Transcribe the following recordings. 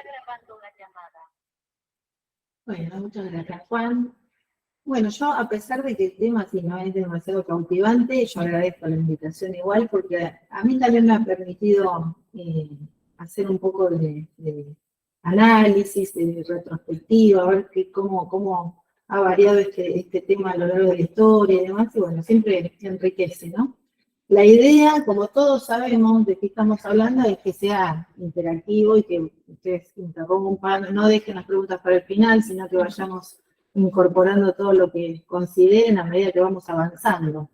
grabando una llamada. Bueno, muchas gracias, Juan. Bueno, yo a pesar de que el tema sí no es demasiado cautivante, yo agradezco la invitación igual, porque a mí también me ha permitido hacer un poco de análisis, de retrospectiva, a ver cómo ha variado este tema a lo largo de la historia y demás, y bueno, siempre enriquece, ¿no? La idea, como todos sabemos de qué estamos hablando, es que sea interactivo y que ustedes interrumpan, no dejen las preguntas para el final, sino que vayamos incorporando todo lo que consideren a medida que vamos avanzando.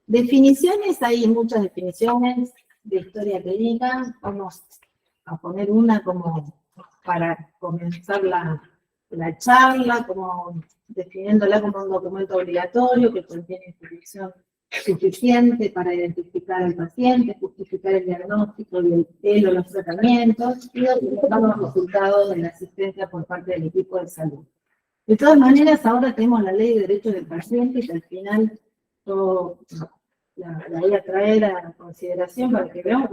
Definiciones, hay muchas definiciones de historia clínica. Vamos a poner una como para comenzar la charla, como definiéndola como un documento obligatorio que contiene información suficiente para identificar al paciente, justificar el diagnóstico y el o los tratamientos y documentar los resultados de la asistencia por parte del equipo de salud. De todas maneras, ahora tenemos la Ley de Derechos del Paciente que al final todo la voy a traer a consideración para que veamos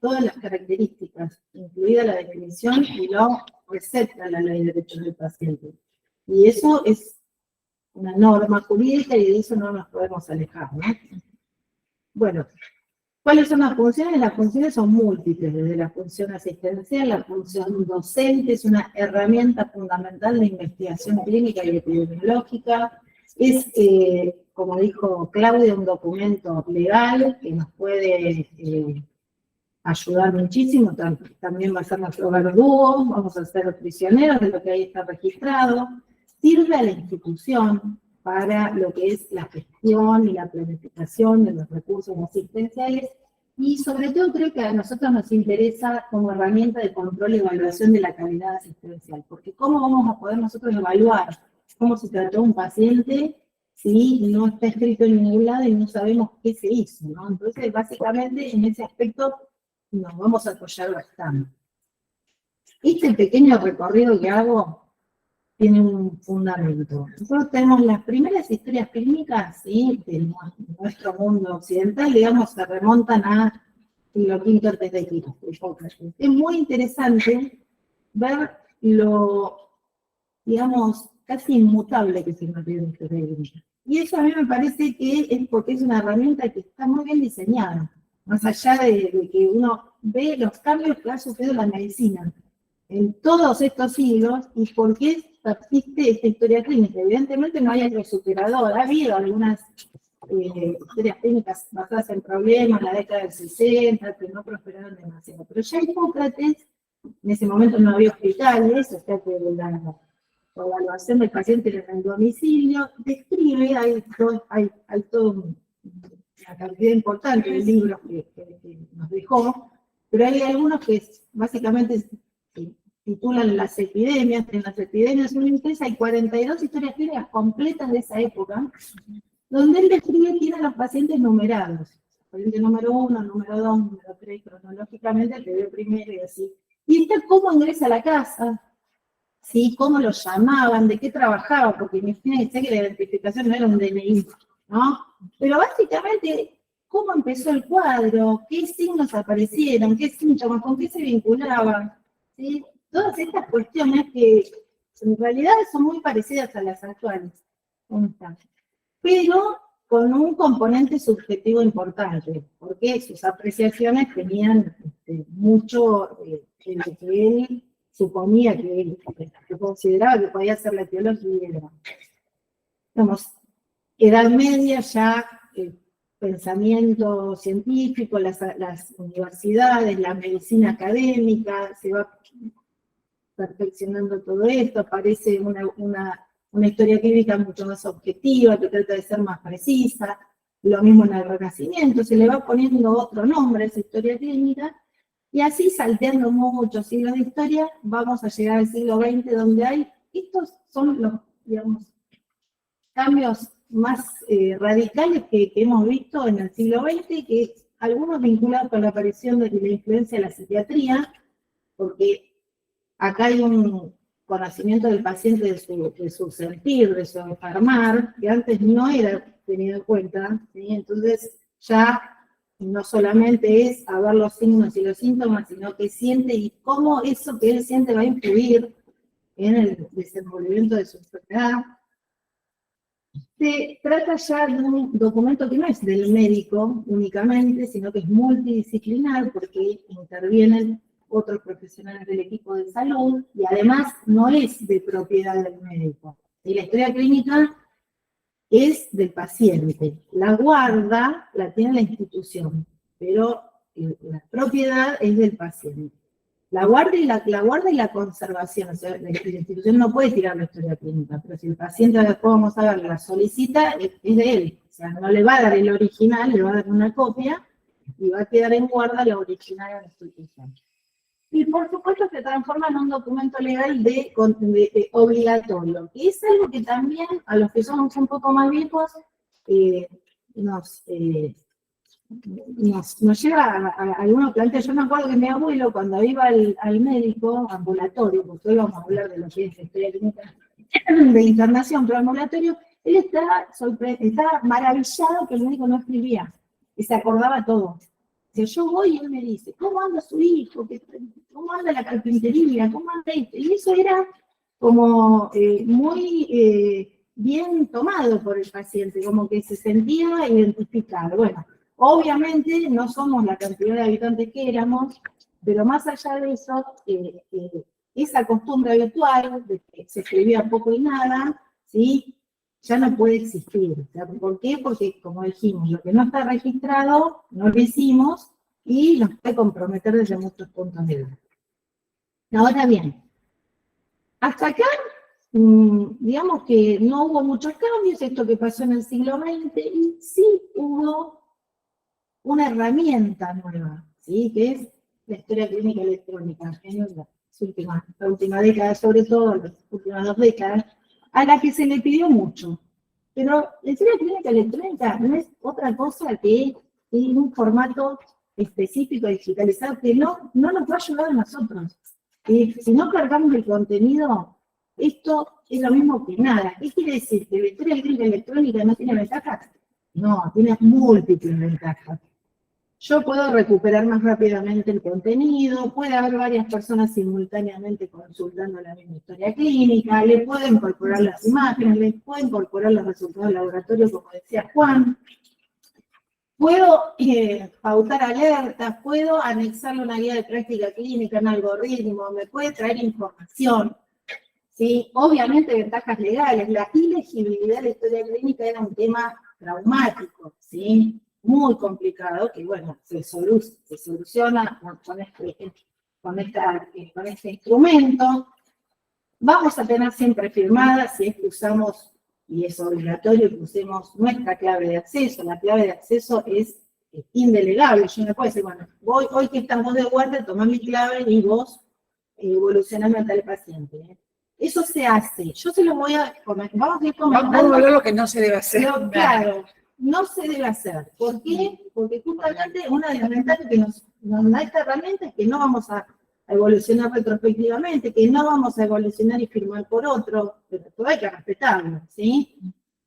todas las características, incluida la definición, y lo receta la Ley de Derechos del Paciente. Y eso es una norma jurídica y de eso no nos podemos alejar, ¿no? Bueno, ¿cuáles son las funciones? Las funciones son múltiples, desde la función asistencial, la función docente, es una herramienta fundamental de investigación clínica y epidemiológica, es, como dijo Claudia, un documento legal que nos puede ayudar muchísimo, también va a ser nuestro verdugo, vamos a ser prisioneros de lo que ahí está registrado, sirve a la institución para lo que es la gestión y la planificación de los recursos asistenciales, y sobre todo creo que a nosotros nos interesa como herramienta de control y evaluación de la calidad asistencial, porque ¿cómo vamos a poder nosotros evaluar cómo se trató un paciente si no está escrito en ningún lado y no sabemos qué se hizo, ¿no? Entonces, básicamente, en ese aspecto nos vamos a apoyar bastante. Este pequeño recorrido que hago tiene un fundamento. Nosotros tenemos las primeras historias clínicas, ¿sí?, de nuestro mundo occidental, digamos, se remontan a siglo V antes de Cristo. Es muy interesante ver lo, digamos, casi inmutable que se mantiene en historia clínica. Y eso a mí me parece que es porque es una herramienta que está muy bien diseñada, más allá de que uno ve los cambios que ha sufrido la medicina en todos estos siglos y por qué persiste esta historia clínica. Evidentemente no hay algo superador, ha habido algunas historias clínicas basadas en problemas en la década del 60, que no prosperaron demasiado, pero ya Hipócrates, en ese momento no había hospitales, o sea que la evaluación del paciente en el domicilio describe, hay toda una cantidad importante de libros que nos dejó, pero hay algunos que básicamente titulan las epidemias. En las epidemias universales hay 42 historias clínicas completas de esa época, donde él describe que eran los pacientes numerados. Paciente número 1, número 2, número 3, cronológicamente el que ve primero y así. Y está cómo ingresa a la casa, ¿sí?, cómo lo llamaban, de qué trabajaba, porque imagínense que la identificación no era un DNI, ¿no? Pero básicamente, cómo empezó el cuadro, qué signos aparecieron, qué síntomas, con qué se vinculaban, ¿sí? Todas estas cuestiones que en realidad son muy parecidas a las actuales, pero con un componente subjetivo importante, porque sus apreciaciones tenían mucho de lo que él suponía que consideraba que podía ser la teología. Digamos, Edad Media ya el pensamiento científico, las universidades, la medicina académica, se va perfeccionando todo esto, aparece una historia clínica mucho más objetiva, que trata de ser más precisa, lo mismo en el Renacimiento, se le va poniendo otro nombre a esa historia clínica, y así salteando muchos siglos de historia, vamos a llegar al siglo XX, donde estos son los, digamos, cambios más radicales que hemos visto en el siglo XX, que algunos vinculados con la aparición de la influencia de la psiquiatría, porque acá hay un conocimiento del paciente de su sentir, de su enfermar, que antes no era tenido en cuenta, ¿sí? Entonces ya no solamente es a ver los signos y los síntomas, sino que siente y cómo eso que él siente va a influir en el desenvolvimiento de su enfermedad. Se trata ya de un documento que no es del médico únicamente, sino que es multidisciplinar porque intervienen otros profesionales del equipo de salud y además no es de propiedad del médico. Y la historia clínica es del paciente. La guarda la tiene la institución, pero la propiedad es del paciente. La guarda y la conservación, o sea, la institución no puede tirar la historia clínica, pero si el paciente, después vamos a ver, la solicita, es de él. O sea, no le va a dar el original, le va a dar una copia y va a quedar en guarda la original de la institución. Y por supuesto se transforma en un documento legal de obligatorio. Y es algo que también a los que somos un poco más viejos nos lleva a algunos planteos. Yo me acuerdo que mi abuelo, cuando iba al médico ambulatorio, porque hoy vamos a hablar de lo que es la historia clínica de internación, pero ambulatorio, él estaba maravillado que el médico no escribía, y se acordaba todo. Si yo voy y él me dice, ¿cómo anda su hijo? ¿Cómo anda la carpintería? ¿Cómo anda esto? Y eso era como muy bien tomado por el paciente, como que se sentía identificado. Bueno, obviamente no somos la cantidad de habitantes que éramos, pero más allá de eso, esa costumbre habitual de que se escribía poco y nada, ¿sí? Ya no puede existir. ¿Por qué? Porque, como dijimos, lo que no está registrado, no lo hicimos y nos puede comprometer desde muchos puntos de vista. Ahora bien, hasta acá, digamos que no hubo muchos cambios, esto que pasó en el siglo XX, y sí hubo una herramienta nueva, ¿sí? Que es la historia clínica electrónica, en la última década, sobre todo, las últimas 2 décadas, a la que se le pidió mucho. Pero la historia clínica electrónica no es otra cosa que un formato específico digitalizado que no nos va a ayudar a nosotros. Si no cargamos el contenido, esto es lo mismo que nada. ¿Qué quiere decir? ¿Que la historia clínica electrónica no tiene ventajas? No, tiene múltiples ventajas. Yo puedo recuperar más rápidamente el contenido, puede haber varias personas simultáneamente consultando la misma historia clínica, le puedo incorporar las imágenes, le puedo incorporar los resultados del laboratorio, como decía Juan, puedo pautar alertas, puedo anexarle una guía de práctica clínica, un algoritmo, me puede traer información, ¿sí? Obviamente ventajas legales, la ilegibilidad de la historia clínica era un tema traumático, ¿sí? Muy complicado, que bueno, se soluciona con este instrumento. Vamos a tener siempre firmadas, si es que usamos, y es obligatorio que usemos nuestra clave de acceso. La clave de acceso es indelegable. Yo no puedo decir, bueno, hoy que estamos de guardia, tomá mi clave y vos evolucioname a tal paciente. Eso se hace. Yo se lo voy a comentar. Vamos a ir comentando. Vamos a ver lo que no se debe hacer. Claro. No se debe hacer. ¿Por qué? Porque justamente una de las ventajas que nos da esta herramienta es que no vamos a evolucionar retrospectivamente, que no vamos a evolucionar y firmar por otro, pero todo hay que respetarlo, ¿sí?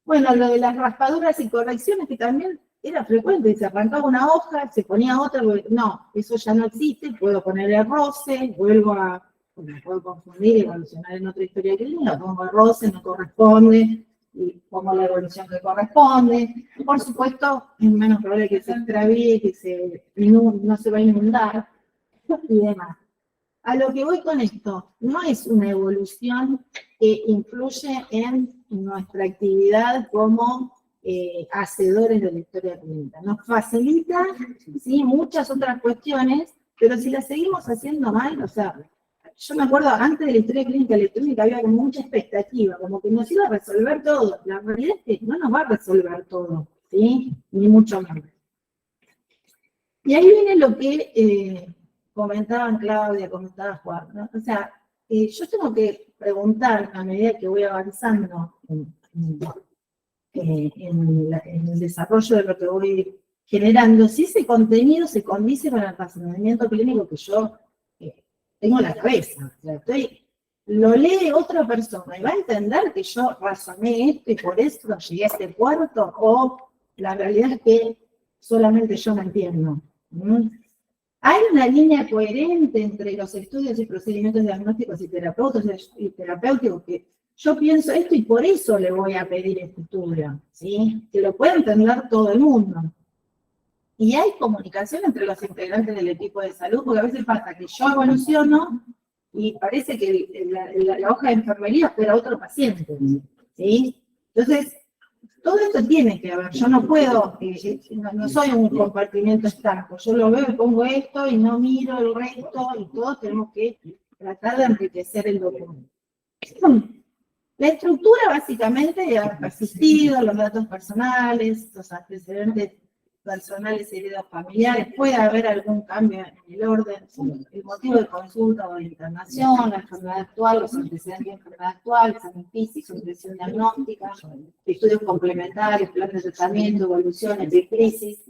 Bueno, lo de las raspaduras y correcciones, que también era frecuente, se arrancaba una hoja, se ponía otra, no, eso ya no existe, puedo ponerle roce, me puedo confundir y evolucionar en otra historia clínica, pongo roce, no corresponde, y pongo la evolución que corresponde. Por supuesto, es menos probable que se extravíe, que no se va a inundar y demás. A lo que voy con esto, no es una evolución que influye en nuestra actividad como hacedores de la historia clínica. Nos facilita, ¿sí?, muchas otras cuestiones, pero si las seguimos haciendo mal, o sea, yo me acuerdo, antes de la historia clínica electrónica había como mucha expectativa, como que nos iba a resolver todo. La realidad es que no nos va a resolver todo, ¿sí? Ni mucho menos. Y ahí viene lo que comentaban Claudia, comentaba Juan, ¿no? O sea, yo tengo que preguntar a medida que voy avanzando en el desarrollo de lo que voy generando, si ese contenido se condice con el razonamiento clínico que yo tengo en la cabeza. O sea, lo lee otra persona y va a entender que yo razoné esto y por eso llegué a este puerto, o la realidad es que solamente yo me entiendo. ¿Mm? Hay una línea coherente entre los estudios y procedimientos diagnósticos y terapéuticos que yo pienso esto y por eso le voy a pedir este estudio, ¿sí? Que lo pueda entender todo el mundo. Y hay comunicación entre los integrantes del equipo de salud, porque a veces pasa que yo evoluciono y parece que la hoja de enfermería espera a otro paciente, ¿sí? Entonces, todo esto tiene que ver, yo no puedo, no soy un compartimiento estanco, yo lo veo y pongo esto y no miro el resto y todos tenemos que tratar de enriquecer el documento. La estructura básicamente ha persistido, los datos personales, los antecedentes personales y heridas familiares, puede haber algún cambio en el orden, el motivo de consulta o de internación, la enfermedad actual, los antecedentes de enfermedad actual, examen físico, impresión diagnóstica, estudios complementarios, plan de tratamiento, evoluciones de crisis.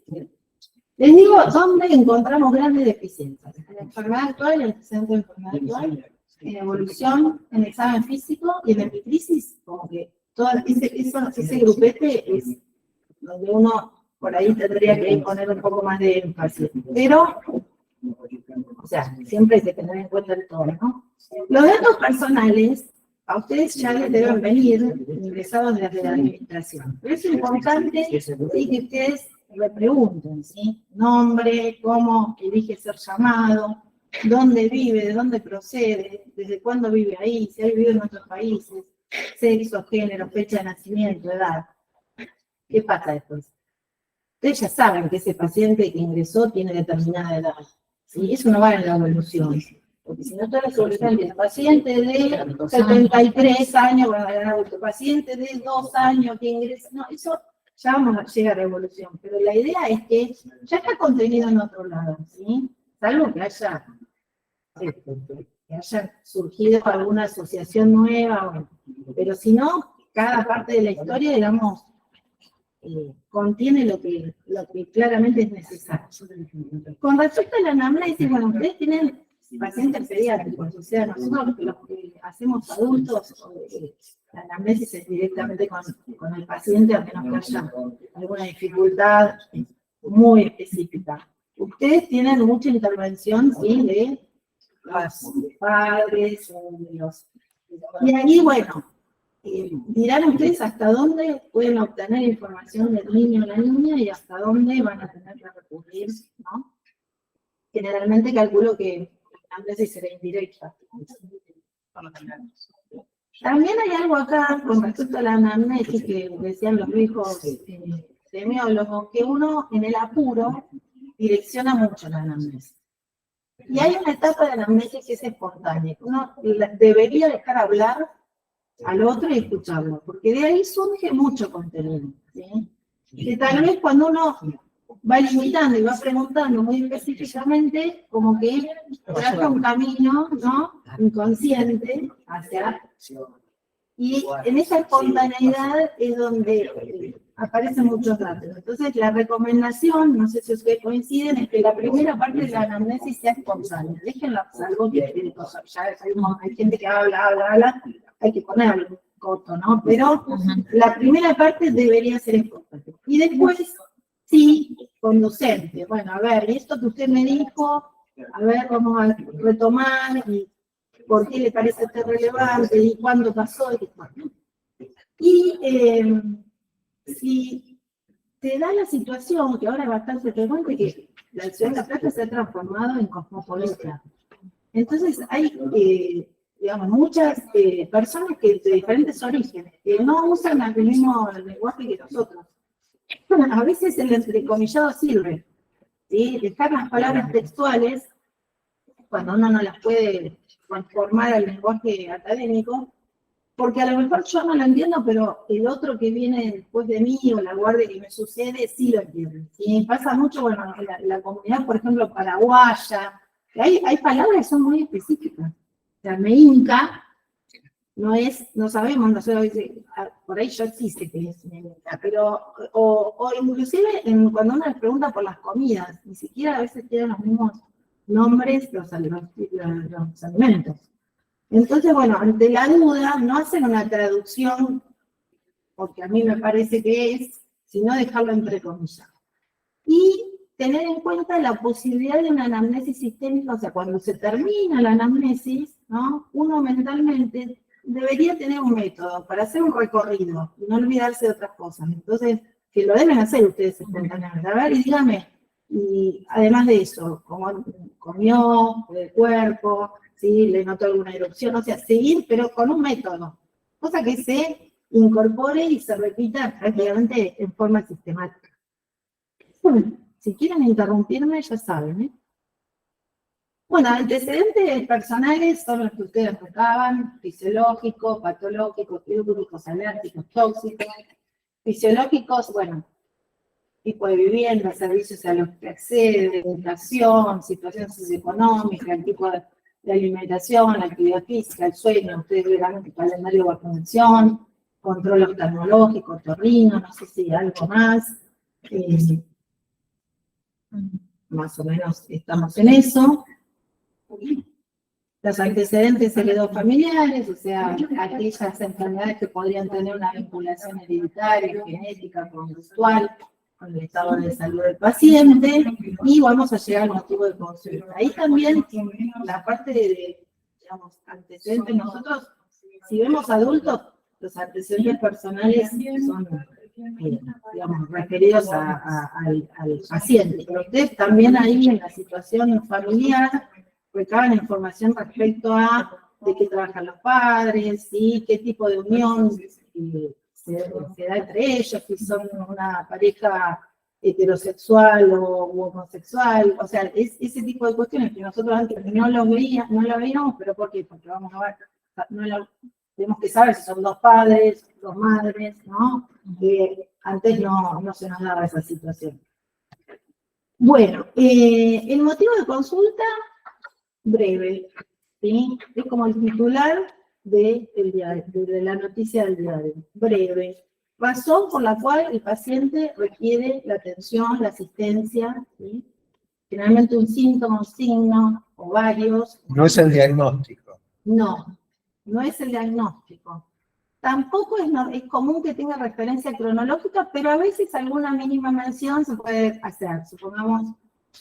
Les digo dónde encontramos grandes deficiencias. En la enfermedad actual, el antecedente de enfermedad actual, en evolución, en examen físico y en epicrisis, como que todo ese grupete es donde uno por ahí tendría que poner un poco más de énfasis. Pero, o sea, siempre hay que tener en cuenta el todo, ¿no? Los datos personales, a ustedes ya les deben venir ingresados desde la administración. Pero es importante que ustedes repregunten, ¿sí? Nombre, cómo elige ser llamado, dónde vive, de dónde procede, desde cuándo vive ahí, si ha vivido en otros países, sexo, género, fecha de nacimiento, edad. ¿Qué pasa después? Ustedes ya saben que ese paciente que ingresó tiene determinada edad. ¿Sí? Eso no va en la evolución. Porque si no, toda la evolución tiene paciente de 73 años, paciente de 2 años que ingresa. No, eso ya vamos a llegar a la evolución. Pero la idea es que ya está contenido en otro lado. ¿Sí? Salvo que haya surgido alguna asociación nueva. Bueno. Pero si no, cada parte de la historia, digamos, contiene lo que claramente es necesario. Con respecto a la anamnesis, bueno, ustedes tienen pacientes pediátricos, o sea, nosotros los que hacemos adultos, la anamnesis es directamente con el paciente, a menos que haya alguna dificultad muy específica. Ustedes tienen mucha intervención, ¿sí? De los padres, de los... Y ahí, bueno, dirán ustedes hasta dónde pueden obtener información del niño o la niña y hasta dónde van a tener que recurrir, ¿no? Generalmente calculo que la anamnesis será indirecta. También hay algo acá con respecto a la anamnesis que decían los viejos semiólogos, que uno en el apuro direcciona mucho la anamnesis. Y hay una etapa de la anamnesis que es espontánea. Uno debería dejar hablar al otro y escucharlo, porque de ahí surge mucho contenido, ¿sí? Que tal vez cuando uno va limitando y va preguntando muy específicamente, como que traza un camino, ¿no? Inconsciente hacia... Y en esa espontaneidad es donde aparecen muchos datos. Entonces, la recomendación, no sé si ustedes coinciden, es que la primera parte de la anamnesis sea espontánea. Déjenla salvo que ya hay gente que habla, hay que ponerle un coto, ¿no? Pero la primera parte debería ser espontánea. Y después, sí, conducente. Bueno, a ver, esto que usted me dijo, a ver, vamos a retomar y por qué le parece ser relevante y cuándo pasó. Y si te da la situación, que ahora es bastante frecuente, que la ciudad de La Plata se ha transformado en cosmopolita. Entonces hay, digamos, muchas personas que de diferentes orígenes, que no usan el mismo lenguaje que nosotros. Bueno, a veces el entrecomillado sirve, ¿sí? Dejar las palabras textuales, cuando uno no las puede transformar al lenguaje académico, porque a lo mejor yo no lo entiendo, pero el otro que viene después de mí o la guardia que me sucede sí lo entiende. Y pasa mucho, bueno, en la comunidad, por ejemplo, paraguaya, hay palabras que son muy específicas. O sea, meinca no sabemos, nosotros por ahí yo sí sé que es meinca, pero, o inclusive cuando uno les pregunta por las comidas, ni siquiera a veces tienen los mismos nombres los alimentos. Entonces, bueno, ante la duda, no hacen una traducción, porque a mí me parece que es, sino dejarlo entre comillas. y tener en cuenta la posibilidad de una anamnesis sistémica, o sea, cuando se termina la anamnesis, ¿no? Uno mentalmente debería tener un método para hacer un recorrido y no olvidarse de otras cosas. Entonces, que lo deben hacer ustedes espontáneamente. A ver, y dígame, y además de eso, ¿cómo comió, el cuerpo, ¿sí? ¿Le notó alguna erupción? O sea, seguir, pero con un método. Cosa que se incorpore y se repita prácticamente en forma sistemática. Bueno, si quieren interrumpirme, ya saben, ¿eh? Bueno, antecedentes personales son los que ustedes tocaban, fisiológicos, patológicos, quirúrgicos, alérgicos, tóxicos. Fisiológicos, bueno, tipo de vivienda, servicios a los que accede, educación, situación socioeconómica, el tipo de alimentación, la actividad física, el sueño, ustedes verán el calendario de vacunación, control oftalmológico, otorrino, no sé si algo más. Más o menos estamos en eso. Los antecedentes heredofamiliares, o sea, aquellas enfermedades que podrían tener una vinculación hereditaria, genética, conductual, con el estado de salud del paciente, y vamos a llegar al motivo de consulta. Ahí también, la parte de digamos, antecedentes, nosotros, si vemos adultos, los antecedentes personales son, digamos, referidos al paciente. Pero ustedes también ahí en la situación familiar, recaban información respecto a de qué trabajan los padres, ¿sí? Qué tipo de unión se da entre ellos, si son una pareja heterosexual o homosexual, o sea, es ese tipo de cuestiones que nosotros antes no lo veíamos, pero ¿por qué? Porque vamos a ver, tenemos que saber si son dos padres, dos madres, ¿no? Antes no se nos daba esa situación. Bueno, el motivo de consulta, breve, ¿sí? Es como el titular de la noticia del diario, breve. Razón por la cual el paciente requiere la atención, la asistencia, ¿sí? Generalmente un síntoma, un signo o varios. No es el diagnóstico. No, no es el diagnóstico. Tampoco es común que tenga referencia cronológica, pero a veces alguna mínima mención se puede hacer. Supongamos,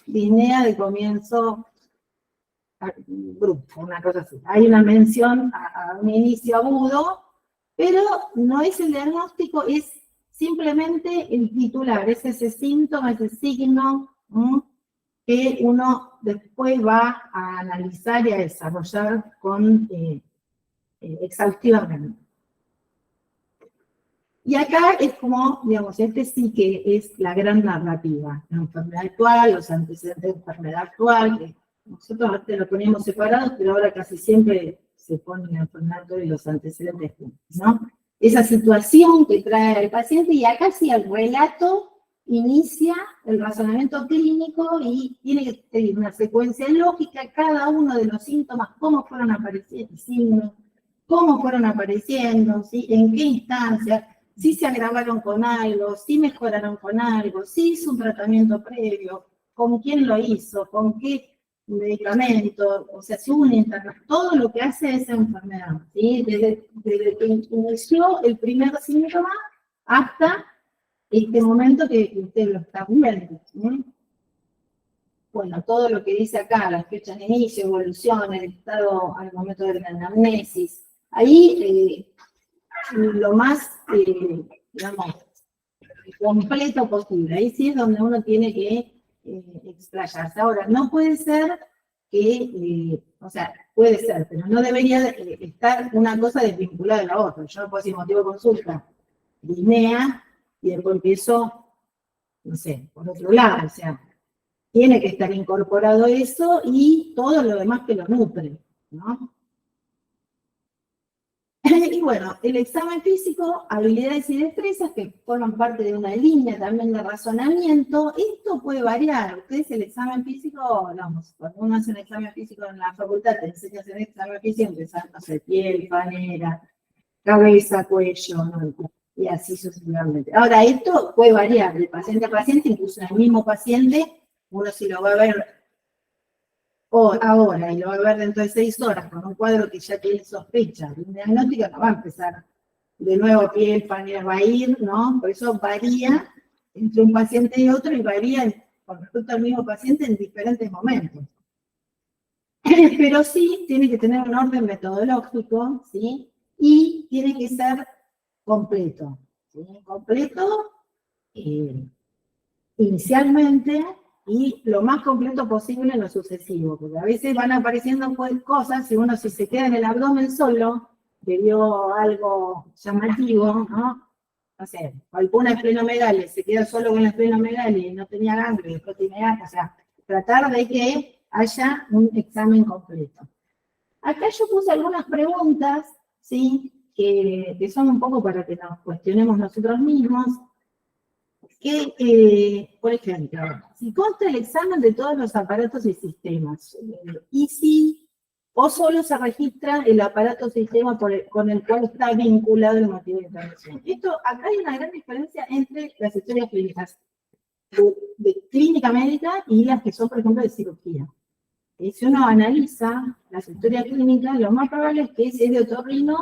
disnea de comienzo brusco, una cosa así. Hay una mención a un inicio agudo, pero no es el diagnóstico, es simplemente el titular, es ese síntoma, ese signo que uno después va a analizar y a desarrollar exhaustivamente. Y acá es como, digamos, este sí que es la gran narrativa, la enfermedad actual, los antecedentes de enfermedad actual, que nosotros antes lo poníamos separados, pero ahora casi siempre se ponen la enfermedad actual y los antecedentes juntos, ¿no? Esa situación que trae el paciente, y acá sí el relato inicia el razonamiento clínico y tiene que tener una secuencia lógica, cada uno de los síntomas, cómo fueron apareciendo, signos, cómo fueron apareciendo, ¿sí? En qué instancia, si se agravaron con algo, si mejoraron con algo, si hizo un tratamiento previo, con quién lo hizo, con qué medicamento, o sea, si hubo un internación, todo lo que hace esa enfermedad, ¿sí? Desde que inició el primer síntoma hasta este momento que usted lo está viendo, ¿sí? Bueno, todo lo que dice acá, las fechas de inicio, evolución, el estado al momento de la anamnesis, ahí lo más, digamos, completo posible. Ahí sí es donde uno tiene que explayarse. Ahora, no puede ser que, o sea, puede ser, pero no debería estar una cosa desvinculada de la otra. Yo no puedo decir motivo de consulta, disnea, y después empiezo, no sé, por otro lado, o sea, tiene que estar incorporado eso y todo lo demás que lo nutre, ¿no? Y bueno, el examen físico, habilidades y destrezas que forman parte de una línea también de razonamiento, esto puede variar. Ustedes el examen físico, vamos, cuando uno hace un examen físico en la facultad, te enseña a hacer un examen físico, empezando a hacer piel, panera, cabeza, cuello, ¿no? Y así sucesivamente. Ahora, esto puede variar de paciente a paciente, incluso en el mismo paciente, uno si lo va a ver ahora y lo va a ver dentro de 6 horas con un cuadro que ya tiene sospecha, un diagnóstico no va a empezar de nuevo piel, panera, va a ir, ¿no? Por eso varía entre un paciente y otro y varía con respecto al mismo paciente en diferentes momentos. Pero sí tiene que tener un orden metodológico, ¿sí? Y tiene que ser completo, ¿sí? Completo inicialmente y lo más completo posible en lo sucesivo, porque a veces van apareciendo cosas y uno si se queda en el abdomen solo, que vio algo llamativo, ¿no? No sé, alguna esplenomegalia, se queda solo con la esplenomegalia y no tenía ganglio, después tiene ganglio, o sea, tratar de que haya un examen completo. Acá yo puse algunas preguntas, ¿sí? Que son un poco para que nos cuestionemos nosotros mismos, que, por ejemplo, si consta el examen de todos los aparatos y sistemas, y si o solo se registra el aparato o sistema con el cual está vinculado el motivo de intervención. Acá hay una gran diferencia entre las historias clínicas de clínica médica y las que son, por ejemplo, de cirugía. Y si uno analiza las historias clínicas, lo más probable es que si es de otorrino,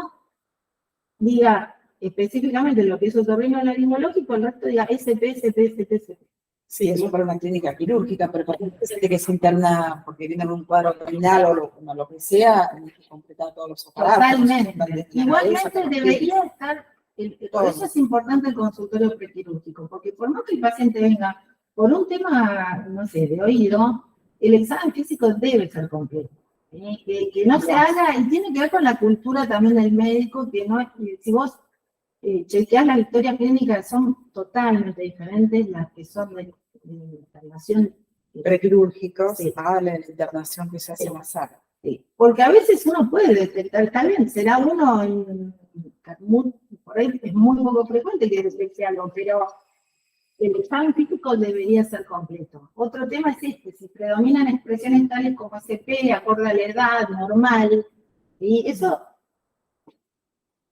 diga específicamente lo que es otorrinolaringológico, el resto diga SP, SP, SP, SP. Sí, eso para una clínica quirúrgica, pero para un paciente que se interna porque viene en un cuadro abdominal o lo que sea, tiene que completar todos los aparatos. Totalmente. Igualmente debería estar, por eso es importante el consultorio prequirúrgico, porque por más que el paciente venga por un tema, no sé, de oído, el examen físico debe ser completo. Que no se haga, y tiene que ver con la cultura también del médico, que no, si vos chequeás las historias clínicas son totalmente diferentes las que son de internación prequirúrgicos, sí. La internación que se hace más sala. Sí. Porque a veces uno puede detectar, está bien, será uno, por ahí es muy poco frecuente que detecte algo, pero el examen físico debería ser completo. Otro tema es este, si predominan expresiones tales como SP, acorde a la edad, normal, y eso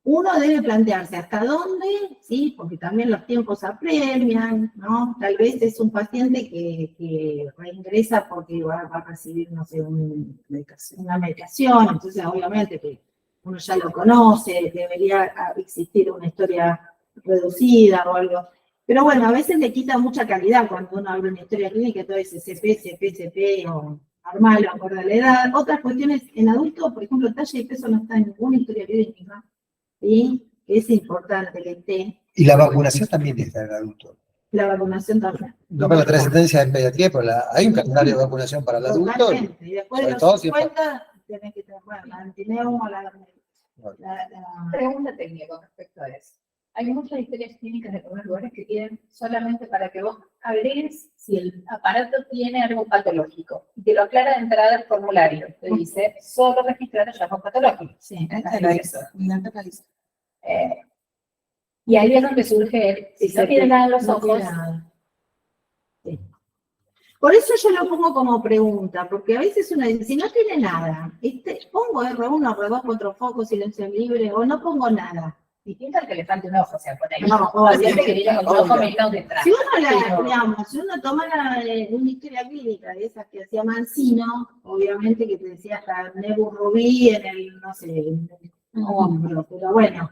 uno debe plantearse hasta dónde, ¿sí? Porque también los tiempos apremian, ¿no? Tal vez es un paciente que reingresa porque va a recibir, no sé, una medicación, entonces obviamente que uno ya lo conoce, debería existir una historia reducida o algo. Pero bueno, a veces le quita mucha calidad cuando uno habla una historia clínica, todo es CP, CP, CP, o normal, o acorde a la edad. Otras cuestiones en adultos, por ejemplo, talla y peso no está en ninguna historia clínica. ¿Sí? Es importante que esté. Y la vacunación también está en el adulto. La vacunación también. No para la trascendencia en pediatría, pero hay un calendario de vacunación para el adulto. Totalmente. Y después de los 50, tenés que tener, bueno, la antineumo, la... Pregunta técnica con respecto a eso. Hay muchas historias clínicas de algunos lugares que piden solamente para que vos agregues si el aparato tiene algo patológico. Y te lo aclara de entrada el formulario. Te dice, solo registrar hallazgos patológicos. Sí, y ahí es donde surge el, si no tiene nada en los ojos. Sí. Por eso yo lo pongo como pregunta, porque a veces uno dice, si no tiene nada, pongo R1, R2, 4 focos, silencio libre, o no pongo nada. Distinto al que le falte un ojo, o sea, por ahí No, paciente que viene con un ojo medicado detrás. Si uno digamos, si uno tomara una historia clínica de esas que hacía Mancino, obviamente que te decía hasta Nebus Rubí en el, no sé, en el hombro, pero bueno,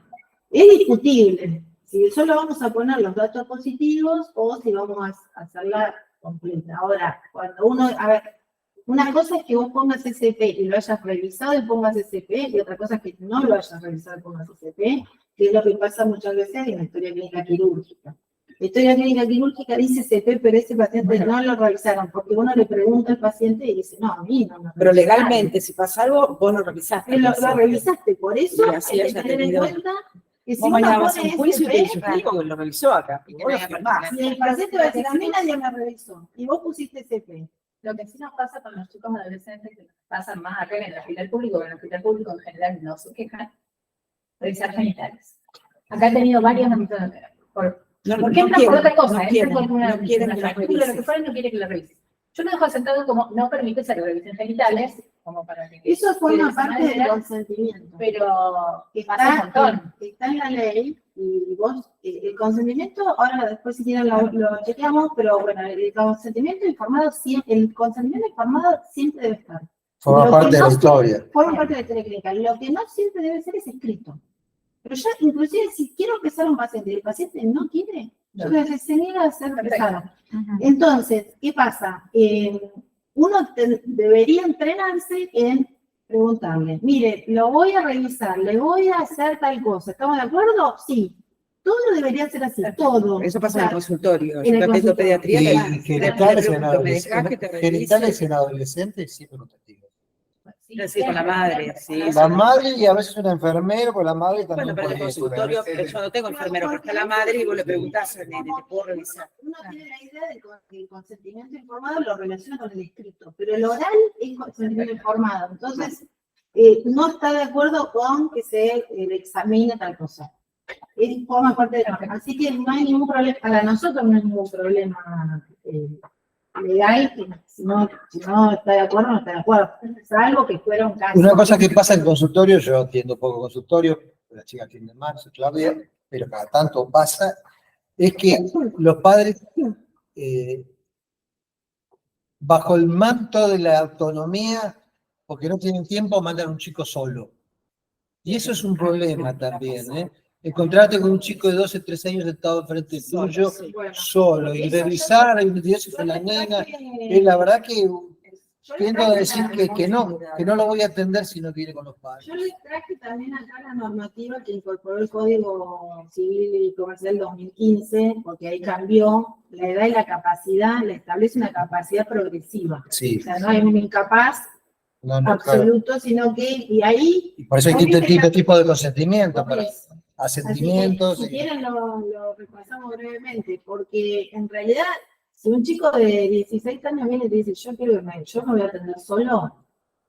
es discutible si solo vamos a poner los datos positivos o si vamos a hacerla completa. Ahora, cuando uno, a ver, una cosa es que vos pongas SP y lo hayas revisado y pongas SP, y otra cosa es que no lo hayas revisado y pongas SP, que es lo que pasa muchas veces en la historia clínica quirúrgica. La historia clínica quirúrgica dice CP, pero ese paciente no lo revisaron, porque uno le pregunta al paciente y dice, no, a mí no me Pero legalmente, si pasa algo, vos lo revisaste. Lo revisaste, por eso así hay que tener en cuenta que si vos uno mañana vas a un pone juicio y te SP, dice, que lo revisó acá. Y que no haya particularidad. y el paciente va a decir, a mí nadie me revisó, y vos pusiste CP. Lo que sí nos pasa con los chicos adolescentes, que nos pasan más acá en el hospital público, en el hospital público en general no se quejan, revisar genitales. Acá he tenido varios ¿por qué entran por otra cosa? Entran por una fractura, lo que fuera, no quiere que lo revisen. Yo me dejo sentado como, no permites que revisen genitales, como para que... Eso forma parte del consentimiento. Pero pasa un montón. Está en la ley, y vos, el consentimiento, ahora después si quieren lo chequeamos, pero bueno, el consentimiento informado siempre debe estar. Forma parte de la historia. Forma parte de la historia clínica. Lo que no siempre debe ser es escrito. Pero ya, inclusive, si quiero empezar un paciente y el paciente no quiere, Se niega a ser pesado. Entonces, ¿qué pasa? Uno debería entrenarse en preguntarle, mire, lo voy a revisar, le voy a hacer tal cosa, ¿estamos de acuerdo? Sí. Todo debería ser así, todo. Eso pasa O sea, en el consultorio. en el Yo atiendo consultorio. pediatría. Y genitales en ¿Me dejás que te genitales revise? en adolescentes siempre un testigo. Sí, con la madre, sí. La madre y a veces un enfermero, porque la madre también Bueno, pero en el puede consultorio, yo no tengo enfermero, pero está la madre y vos le preguntás al nene, ¿te puedo revisar? Uno tiene la idea de que el consentimiento informado lo relaciona con el escrito, pero el oral es consentimiento informado. Entonces, no está de acuerdo con que se le examine tal cosa. Forma parte de la. Así que no hay ningún problema, para nosotros no hay ningún problema legal, que si no está de acuerdo, no está de acuerdo. Salvo que fuera un caso. Una cosa que pasa en el consultorio, yo atiendo poco consultorio, la chica atiende más, Claudia, pero cada tanto pasa, es que los padres, bajo el manto de la autonomía, porque no tienen tiempo, mandan a un chico solo. Y eso es un problema también, ¿eh? Encontrarte con un chico de 12, 13 años sentado enfrente tuyo, solo, y revisar, y Dios si fue la nena, y la verdad que tiendo a decir que no lo voy a atender si no viene con los padres. Yo les traje también acá la normativa que incorporó el Código Civil y Comercial 2015, porque ahí cambió la edad y la capacidad, le establece una capacidad progresiva. Sí. O sea, no hay un incapaz absoluto, claro, sino que, y ahí... Y por eso hay distintos tipos de consentimiento, para eso. asentimientos. Si quieren lo repasamos brevemente, porque en realidad, si un chico de 16 años viene y te dice, yo quiero irme, yo me voy a atender solo,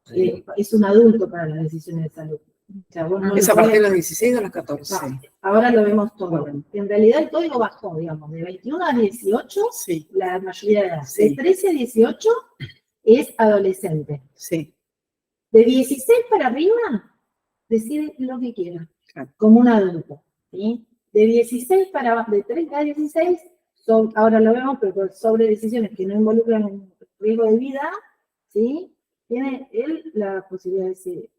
Sí. Es un adulto para las decisiones de salud. O sea, vos no ¿Es lo a partir de podés- los 16 o los 14? No, ahora lo vemos todo. En realidad el código bajó, digamos, de 21 a 18, Sí, la mayoría de edad. Sí. De 13 a 18 es adolescente. sí. De 16 para arriba, decide lo que quiera, Claro. como un adulto. ¿Sí? De 16 para abajo, de 30 a 16, ahora lo vemos, pero sobre decisiones que no involucran un riesgo de vida, ¿sí? Tiene él la posibilidad de decidir.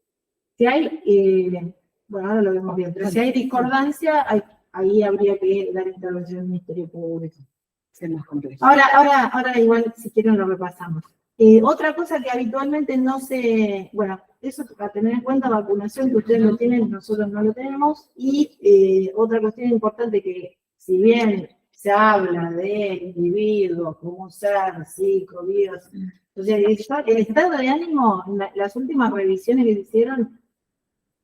Si hay, bueno, ahora lo vemos bien, pero si hay discordancia, ahí habría que dar intervención al Ministerio Público. Es más complejo. Ahora igual, si quieren, lo repasamos. Otra cosa que habitualmente no se, bueno, eso a tener en cuenta, vacunación, que ustedes lo tienen, nosotros no lo tenemos, y otra cuestión importante que, si bien se habla de individuos como un ser, psico, virus, entonces el estado de ánimo, las últimas revisiones que se hicieron,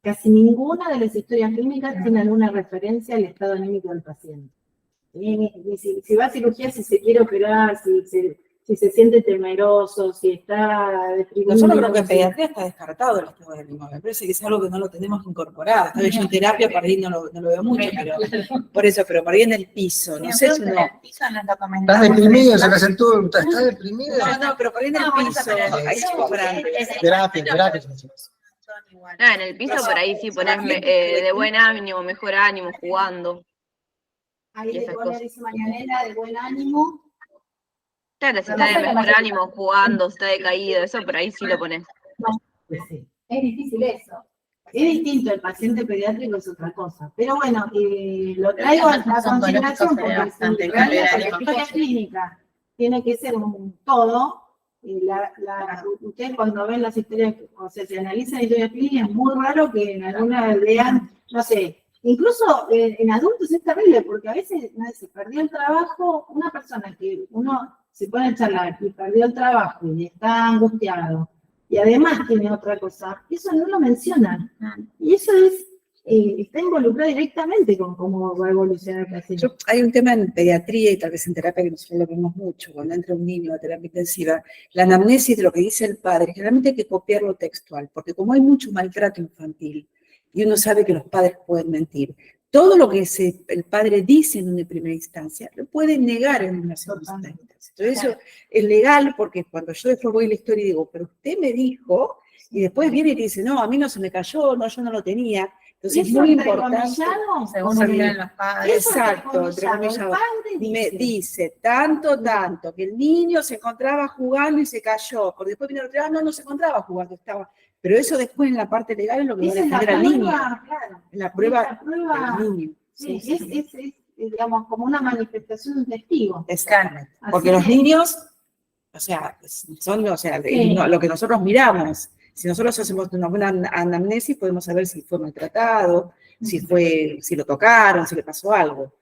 casi ninguna de las historias clínicas tiene alguna referencia al estado anímico del paciente. Y si va a cirugía, si se quiere operar, si se siente temeroso, si está deprimido. Nosotros creo que en pediatría está descartado el estado de ánimo. Me parece que es algo que no lo tenemos incorporado. Tal vez yo en terapia por ahí no lo veo mucho, pero por eso, pero por ahí en el piso. No sé si no. ¿Estás deprimido? ¿Se presentó? ¿Estás deprimido? No, pero por ahí en el piso. Ahí chicos grandes. Terapia. No, en el piso por ahí sí ponés de buen ánimo, mejor ánimo, jugando. Ahí y le esas pone, cosas. dice Marianela, de buen ánimo. Claro, si está de mejor ánimo, jugando, si está decaído, eso por ahí sí lo ponés. Pues sí. Es difícil eso. Es distinto, el paciente pediátrico es otra cosa. Pero bueno, lo traigo a la consideración porque la historia clínica tiene que ser un todo. Ustedes cuando ven las historias, o sea, se analizan historias clínicas, es muy raro que en alguna vean, no sé, incluso en adultos es terrible, porque a veces se perdió el trabajo, una persona que uno se pone a charlar y perdió el trabajo y está angustiado, y además tiene otra cosa, eso no lo mencionan. Y eso está involucrado directamente con cómo va a evolucionar el paciente. Hay un tema en pediatría y tal vez en terapia que nosotros lo vemos mucho, cuando entra un niño a terapia intensiva, la anamnesis de lo que dice el padre, generalmente hay que copiarlo textual, porque como hay mucho maltrato infantil, y uno sabe que los padres pueden mentir, todo lo que el padre dice en una primera instancia, lo puede negar en una segunda instancia. Entonces eso es legal, porque cuando yo después voy a la historia y digo, pero usted me dijo, y después viene y te dice, no, a mí no se me cayó, no, yo no lo tenía. Entonces es muy importante. Según se miran los padres. Exacto, entrecomillado. Me dice tanto, que el niño se encontraba jugando y se cayó, porque después viene el otro, no se encontraba jugando, estaba. Pero eso después en la parte legal es lo que va a defender al niño. Claro. En la prueba del niño. Sí, digamos, como una manifestación de un testigo. Exacto. Así Porque los que- niños, o sea, son, o sea, Sí. lo que nosotros miramos. Si nosotros hacemos una buena anamnesis, podemos saber si fue maltratado, si lo tocaron, si le pasó algo.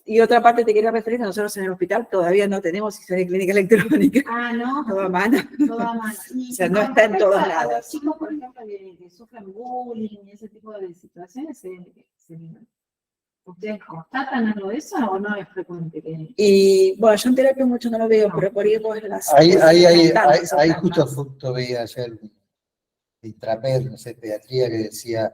Y otra parte te quería referir que nosotros en el hospital todavía no tenemos historia clínica electrónica. Ah, no. Toda mano. Toda mano. Y, O sea, no con está en respecto todos a lados. los chicos, por ejemplo, que sufren bullying y ese tipo de situaciones, ¿ustedes constatan algo de eso o no es frecuente? Y bueno, yo en terapia mucho no lo veo, No. pero por ahí vos las... Ahí justo veía ayer un intramed, no sé, pediatría, que decía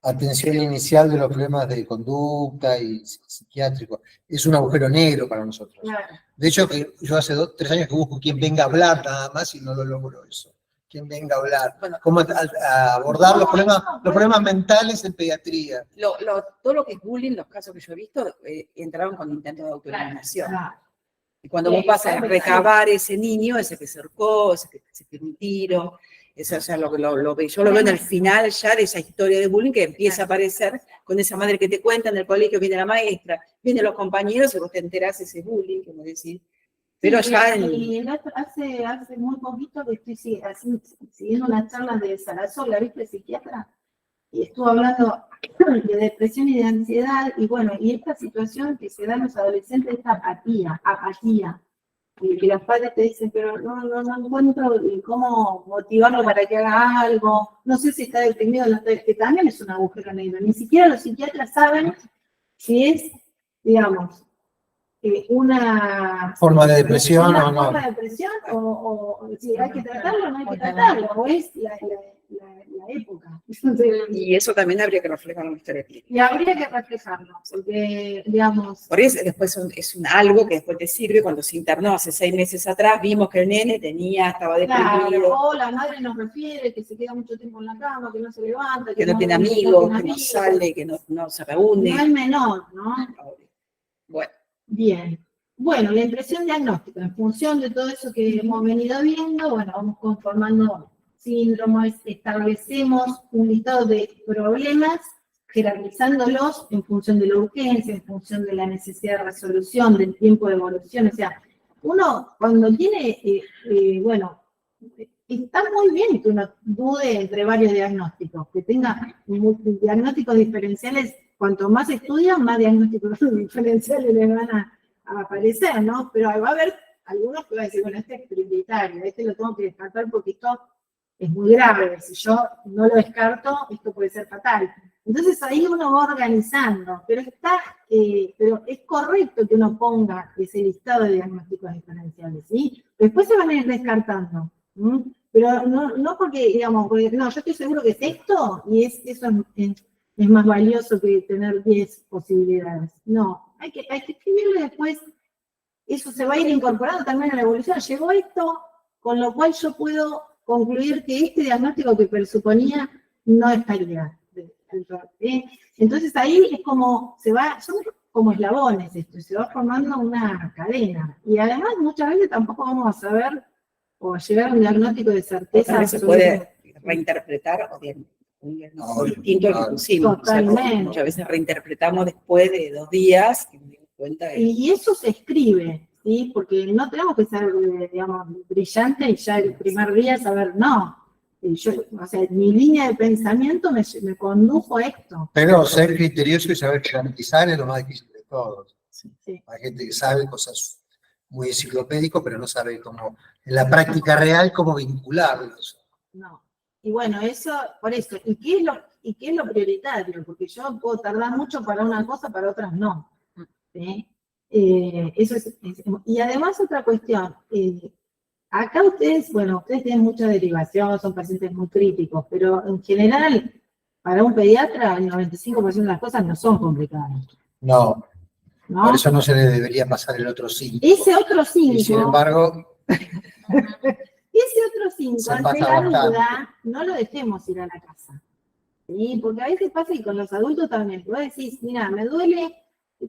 atención inicial de los problemas de conducta y psiquiátricos. Es un agujero negro para nosotros. Claro. De hecho, que yo hace 3 años que busco quien venga a hablar nada más y no lo logro eso. Quien venga a hablar. Bueno, Cómo a abordar los problemas mentales en pediatría. todo lo que es bullying, los casos que yo he visto, entraron con intento de autoeliminación. Claro. Y cuando vos vas a recabar ese niño, ese que se ahorcó, ese que se tiró un tiro, eso, o sea, yo lo veo en el final ya de esa historia de bullying que empieza a aparecer con esa madre que te cuenta en el colegio, viene la maestra, vienen los compañeros y vos te enterás de ese bullying, como decir. Pero Sí, ya y hace muy poquito que estoy siguiendo unas charlas de Sarasola, ¿viste? Psiquiatra, y estuvo hablando de depresión y de ansiedad, y bueno, y esta situación que se da en los adolescentes, esta apatía, y que los padres te dicen, pero no encuentro cómo motivarlo para que haga algo, no sé si está deprimido, que también es un agujero negro, ni siquiera los psiquiatras saben si es, digamos, una forma de depresión una o no. forma de depresión o si hay que tratarlo o no hay que tratarlo, o es la época. y eso también habría que reflejarlo en la historia clínica. Y habría que reflejarlo, porque, digamos... Por eso después es algo que después te sirve cuando se internó hace 6 meses atrás, vimos que el nene estaba deprimido. Claro, o la madre nos refiere que se queda mucho tiempo en la cama, que no se levanta, Que no tiene amigos, que no sale, que no se reúne. No es menor, ¿no? Bueno. Bien. Bueno, la impresión diagnóstica, en función de todo eso que hemos venido viendo, bueno, vamos conformando síndromes, establecemos un listado de problemas, jerarquizándolos en función de la urgencia, en función de la necesidad de resolución, del tiempo de evolución. O sea, uno cuando tiene, bueno, está muy bien que uno dude entre varios diagnósticos, que tenga diagnósticos diferenciales. Cuanto más estudian, más diagnósticos diferenciales les van a aparecer, ¿no? Pero va a haber algunos que van a decir, bueno, este es prioritario, este lo tengo que descartar porque esto es muy grave, si yo no lo descarto, esto puede ser fatal. Entonces ahí uno va organizando, pero es correcto que uno ponga ese listado de diagnósticos diferenciales, ¿sí? Después se van a ir descartando, ¿sí? Pero no porque, digamos, no, yo estoy seguro que es esto, y eso es más valioso que tener 10 posibilidades. No, hay que escribirlo después, eso se va a ir incorporando también a la evolución. Llegó esto, con lo cual yo puedo concluir que este diagnóstico que presuponía no estaría dentro. Entonces ahí es como, son como eslabones esto, se va formando una cadena. Y además muchas veces tampoco vamos a saber o llegar a un diagnóstico de certeza. Se puede reinterpretar o bien. Distinto al que pusimos. Totalmente. O sea, muchas veces reinterpretamos después de 2 días y nos dimos cuenta de... Y eso se escribe, ¿sí? Porque no tenemos que ser, digamos, brillante y ya el primer día saber, no. O sea, mi línea de pensamiento me condujo a esto. Pero ser criterioso y saber garantizar es lo más difícil de todos. Sí. Hay gente que sabe cosas muy enciclopédicas, pero no sabe cómo, en la práctica real, cómo vincularlos. No. Y bueno, por eso, ¿y qué es lo prioritario? Porque yo puedo tardar mucho para una cosa, para otras no. ¿Sí? Y además otra cuestión, acá ustedes tienen mucha derivación, son pacientes muy críticos, pero en general, para un pediatra, el 95% de las cosas no son complicadas. No, ¿no? por eso no se le debería pasar el otro 5. Ese otro 5. Y sin embargo... Ese otro 5, ante la duda, no lo dejemos ir a la casa. ¿Sí? Porque a veces pasa y con los adultos también. Vos decís, mira, me duele,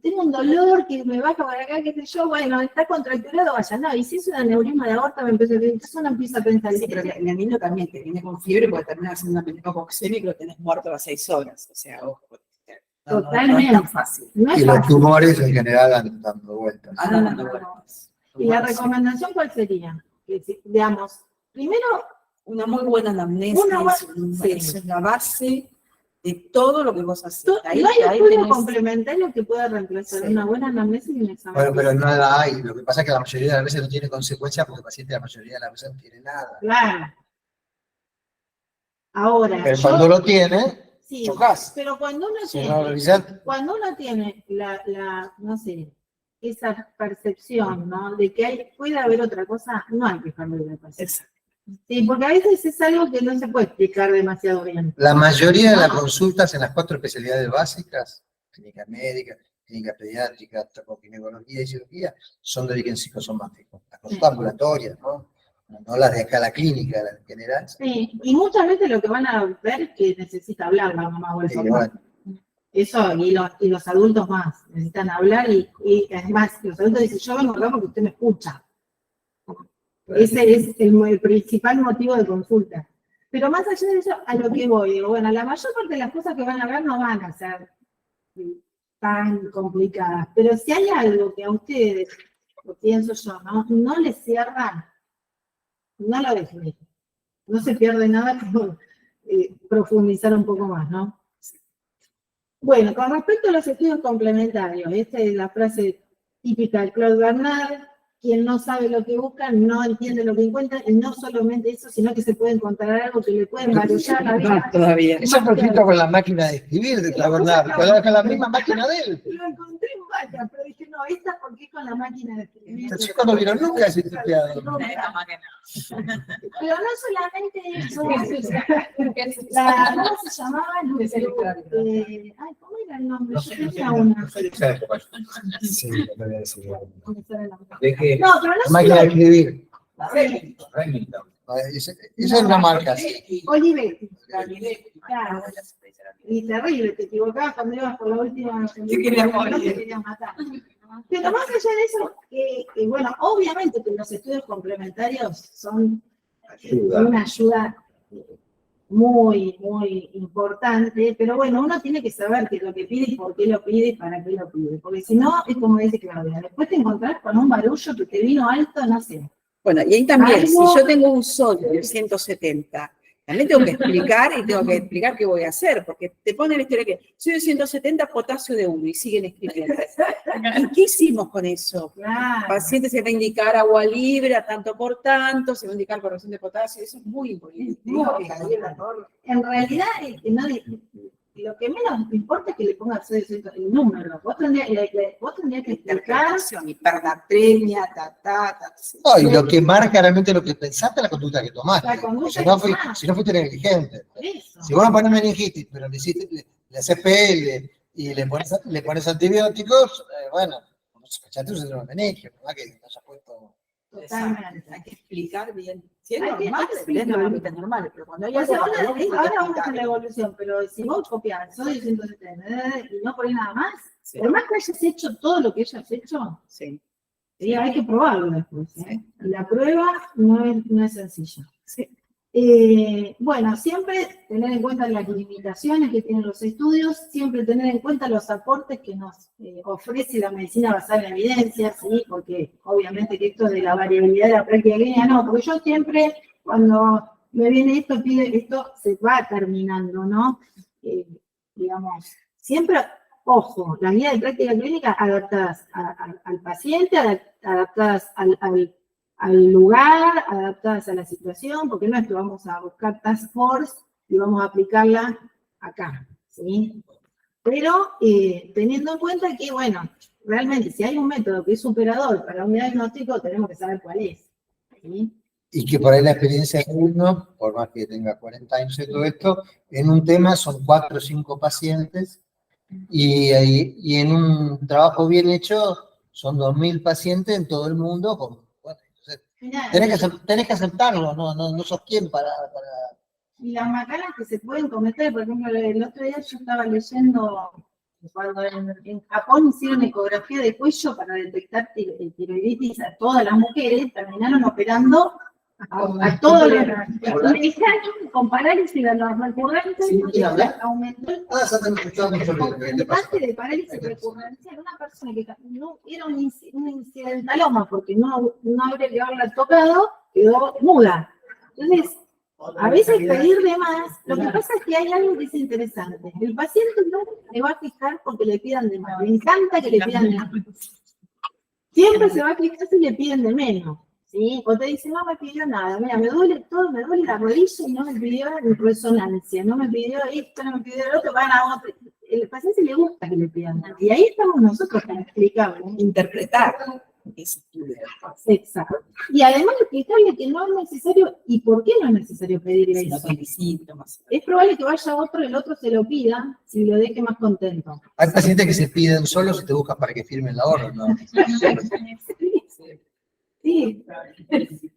tengo un dolor que me baja para acá, qué sé yo, bueno, está contracturado, vaya, no, y si es un aneurisma de aorta, entonces uno empieza a pensar. Sí, pero el niño también te viene con fiebre porque terminas haciendo una meningococcemia y lo tenés muerto a las 6 horas. O sea, ojo, No Totalmente. es tan fácil. No es Y los fácil. tumores en general andan dando vueltas. Andan dando vueltas. ¿Y la recomendación cuál sería? Que, digamos, primero, Una muy buena anamnesis, Sí. es la base de todo lo que vos haces. no Ahí hay estudio tenés- complementario que pueda reemplazar Sí. una buena anamnesis y un examen. Bueno, pero físico. no la hay. Lo que pasa es que la mayoría de las veces no tiene consecuencias porque el paciente la mayoría de las veces no tiene nada. Claro. Ahora, Pero cuando lo tiene, sí, chocás. pero cuando uno Si no tiene, revisás, cuando uno tiene no sé, esa percepción, ¿no? De que puede haber otra cosa, no hay que dejarlo de la paciente. Exacto. Sí, porque a veces es algo que no se puede explicar demasiado bien. la mayoría de las consultas en las 4 especialidades básicas, clínica médica, clínica pediátrica, ginecología y cirugía, son de origen psicosomático. Las consultas ambulatorias, ¿no? No las de acá la clínica, las en general. Sí, y muchas veces lo que van a ver es que necesita hablar la mamá o el Sí, papá. bueno, Eso, y los adultos más, necesitan hablar y además los adultos dicen, yo vengo acá porque usted me escucha. Ese es el principal motivo de consulta. Pero más allá de eso, a lo que voy, digo, bueno, la mayor parte de las cosas que van a ver no van a ser tan complicadas, pero si hay algo que a ustedes, o pienso yo, no les cierra, no lo dejen. No se pierde nada con profundizar un poco más, ¿no? Bueno, con respecto a los estudios complementarios, esta es la frase típica de Claude Bernard: quien no sabe lo que busca, no entiende lo que encuentra, y no solamente eso, sino que se puede encontrar algo que le puede embarullar la vida. Todavía. eso fue escrito con la máquina de escribir de Bernard, con la misma máquina de él. Lo encontré en varias, pero dije, no, esta porque es con la máquina de escribir. Entonces, cuando vieron nunca ese tipeado. Pero no solamente eso, ¿cómo se llamaba? Ay, ¿cómo era el nombre? No Yo sé, tenía una. Sí, lo voy a decir. No me sale el nombre. ¿De qué? No, pero La no máquina de solo escribir. Remington. Esa es una marca, sí. Olivetti. Claro. Y terrible, te equivocabas cuando ibas por la última. Te querías morir. Te querías matar. Pero más allá de eso, bueno, obviamente que los estudios complementarios son una ayuda muy, muy importante, pero bueno, uno tiene que saber qué es lo que pide y por qué lo pide y para qué lo pide, porque si no, es como dice Claudia, después te encontrás con un barullo que te vino alto, no sé. Bueno, y ahí también, Algo- si yo tengo un sodio de 170, también tengo que explicar y tengo que explicar qué voy a hacer, porque te ponen la historia que soy de 170, potasio de 1 y siguen escribiendo. ¿Y qué hicimos con eso? El Claro. paciente se va a indicar agua libre a tanto por tanto, se va a indicar corrección de potasio, eso es muy importante. En realidad, lo que menos importa es que le pongas el número. Vos tendrías que explicar. Interpretación, hipernatremia, sí. No, y lo que marca realmente lo que pensaste es la conducta que tomaste. La conducta Si no, que tomaste. si no fuiste negligente. Eso. Si vos no pones meningitis, pero le haces PL y le pones antibióticos, bueno, sospechaste un síndrome de meningio, ¿verdad? Que te hayas puesto. Totalmente. Hay que explicar bien. Si es Hay que normal, explicar. es normalmente normal, pero cuando hay O sea, algo ahora patológico, hay que vamos a explicar. la evolución, pero si vos copias soy 170 y no ponés nada más, Sí. por más que hayas hecho todo lo que hayas hecho, Sí, hay que probarlo después. Sí. La prueba no es sencilla. sí. Bueno, siempre tener en cuenta las limitaciones que tienen los estudios, siempre tener en cuenta los aportes que nos ofrece la medicina basada en evidencia, ¿sí? Porque obviamente que esto de la variabilidad de la práctica clínica no, porque yo siempre cuando me viene esto se va terminando, ¿no? Digamos, siempre, ojo, las guías de práctica clínica adaptadas al paciente, adaptadas al lugar, adaptadas a la situación, porque no es que vamos a buscar task force y vamos a aplicarla acá, ¿sí? Pero teniendo en cuenta que, bueno, realmente si hay un método que es superador para un diagnóstico, tenemos que saber cuál es, ¿sí? Y que por ahí la experiencia de uno, por más que tenga 40 años y todo esto, en un tema son 4 o 5 pacientes y en un trabajo bien hecho son 2.000 pacientes en todo el mundo. Bueno, entonces, Mirá, tenés que aceptarlo, no sos quien para... y las macanas que se pueden cometer, por ejemplo, el otro día yo estaba leyendo cuando en Japón hicieron ecografía de cuello para detectar tiroiditis a todas las mujeres, terminaron operando a todos los mexicanos con parálisis de los recurrentes, aumentó el base de parálisis recurrencial. Una persona que no era un incidentaloma porque no habría que haberla tocado, quedó muda. Entonces, a veces pedir de más, lo que pasa es que hay algo que es interesante. El paciente no le va a fijar porque le pidan de más. Le encanta que le pidan de más. Siempre se va a fijar si le piden de menos. ¿Sí? O te dice, no me pidió nada, mira, me duele todo, me duele la rodilla y no me pidió resonancia, no me pidió esto, no me pidió el otro, van a otro. El paciente le gusta que le pidan nada. Y ahí estamos nosotros para explicarle. Interpretar ese estudio. Exacto. Y además explicarle que no es necesario, y por qué no es necesario pedirle Si no eso. tiene síntomas. Es probable que vaya otro, el otro se lo pida, si lo deje más contento. Hay pacientes que se piden solos y te buscan para que firmen la orden, ¿no? Sí.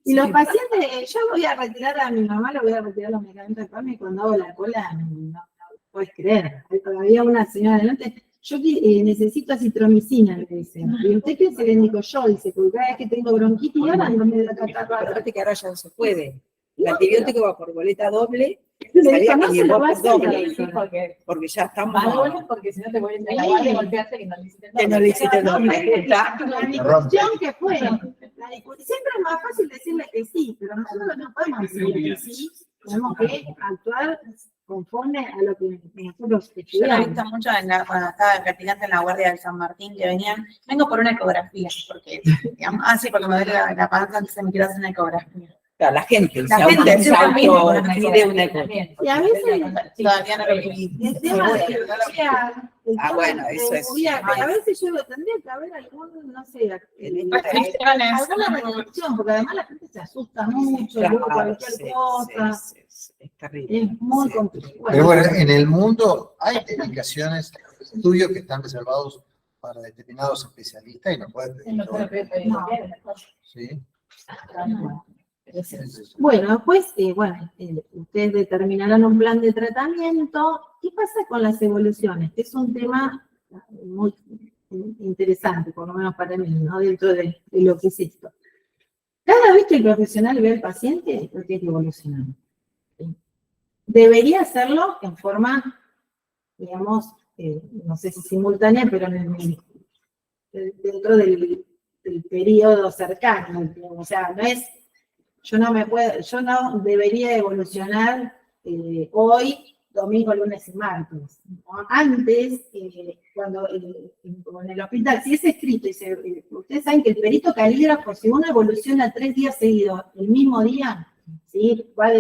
Y los pacientes, yo voy a retirar a mi mamá, le voy a retirar los medicamentos de PAMI cuando hago la cola, no puedes creer. Había una señora adelante, yo necesito acitromicina, le dice. ¿Y usted qué se le indicó yo? Dice, porque cada vez que tengo bronquitis, ahora no me da catarro. Aparte que ahora ya no se puede. El antibiótico va por boleta doble, Le sabía dijo, no que se lo llevó va a por hacer. doble, porque ya estamos. Porque si no te voy a entregar y golpearte que no le hiciste Que no le hiciste doble. La discusión que fue, siempre es más fácil decirle que sí, pero nosotros no podemos decirle que sí, tenemos que actuar conforme a lo que nosotros Yo lo he estudiamos. visto mucho cuando estaba practicante en la Guardia del San Martín, que venían, vengo por una ecografía, porque, digamos, porque me duele la panza, entonces me quiero hacer una ecografía. Claro, la gente La gente se auto pide una cosa. Y a veces Todavía no lo pedí. el tema de cirugía, el tema bueno, de eso es. cirugía, a veces yo digo, tendría que haber algún, no sé, alguna restricción, porque además la gente se asusta mucho, luego cualquier cosa, Es terrible. es muy complicado. Pero bueno, en el mundo hay indicaciones, estudios que están reservados para determinados especialistas y no pueden pedir todo. ¿Sí? Bueno, después, ustedes determinarán un plan de tratamiento. ¿Qué pasa con las evoluciones? Que es un tema muy interesante, por lo menos para mí, ¿no? Dentro de lo que es esto. Cada vez que el profesional ve al paciente, lo tiene que evolucionar. ¿Sí? Debería hacerlo en forma, digamos, no sé si simultánea, pero dentro del periodo cercano. O sea, no es... yo no debería evolucionar hoy, domingo, lunes y martes. ¿No? Antes, cuando en el hospital, si es escrito, y ustedes saben que el perito calígrafo, si uno evoluciona 3 días seguidos, el mismo día, ¿sí? va a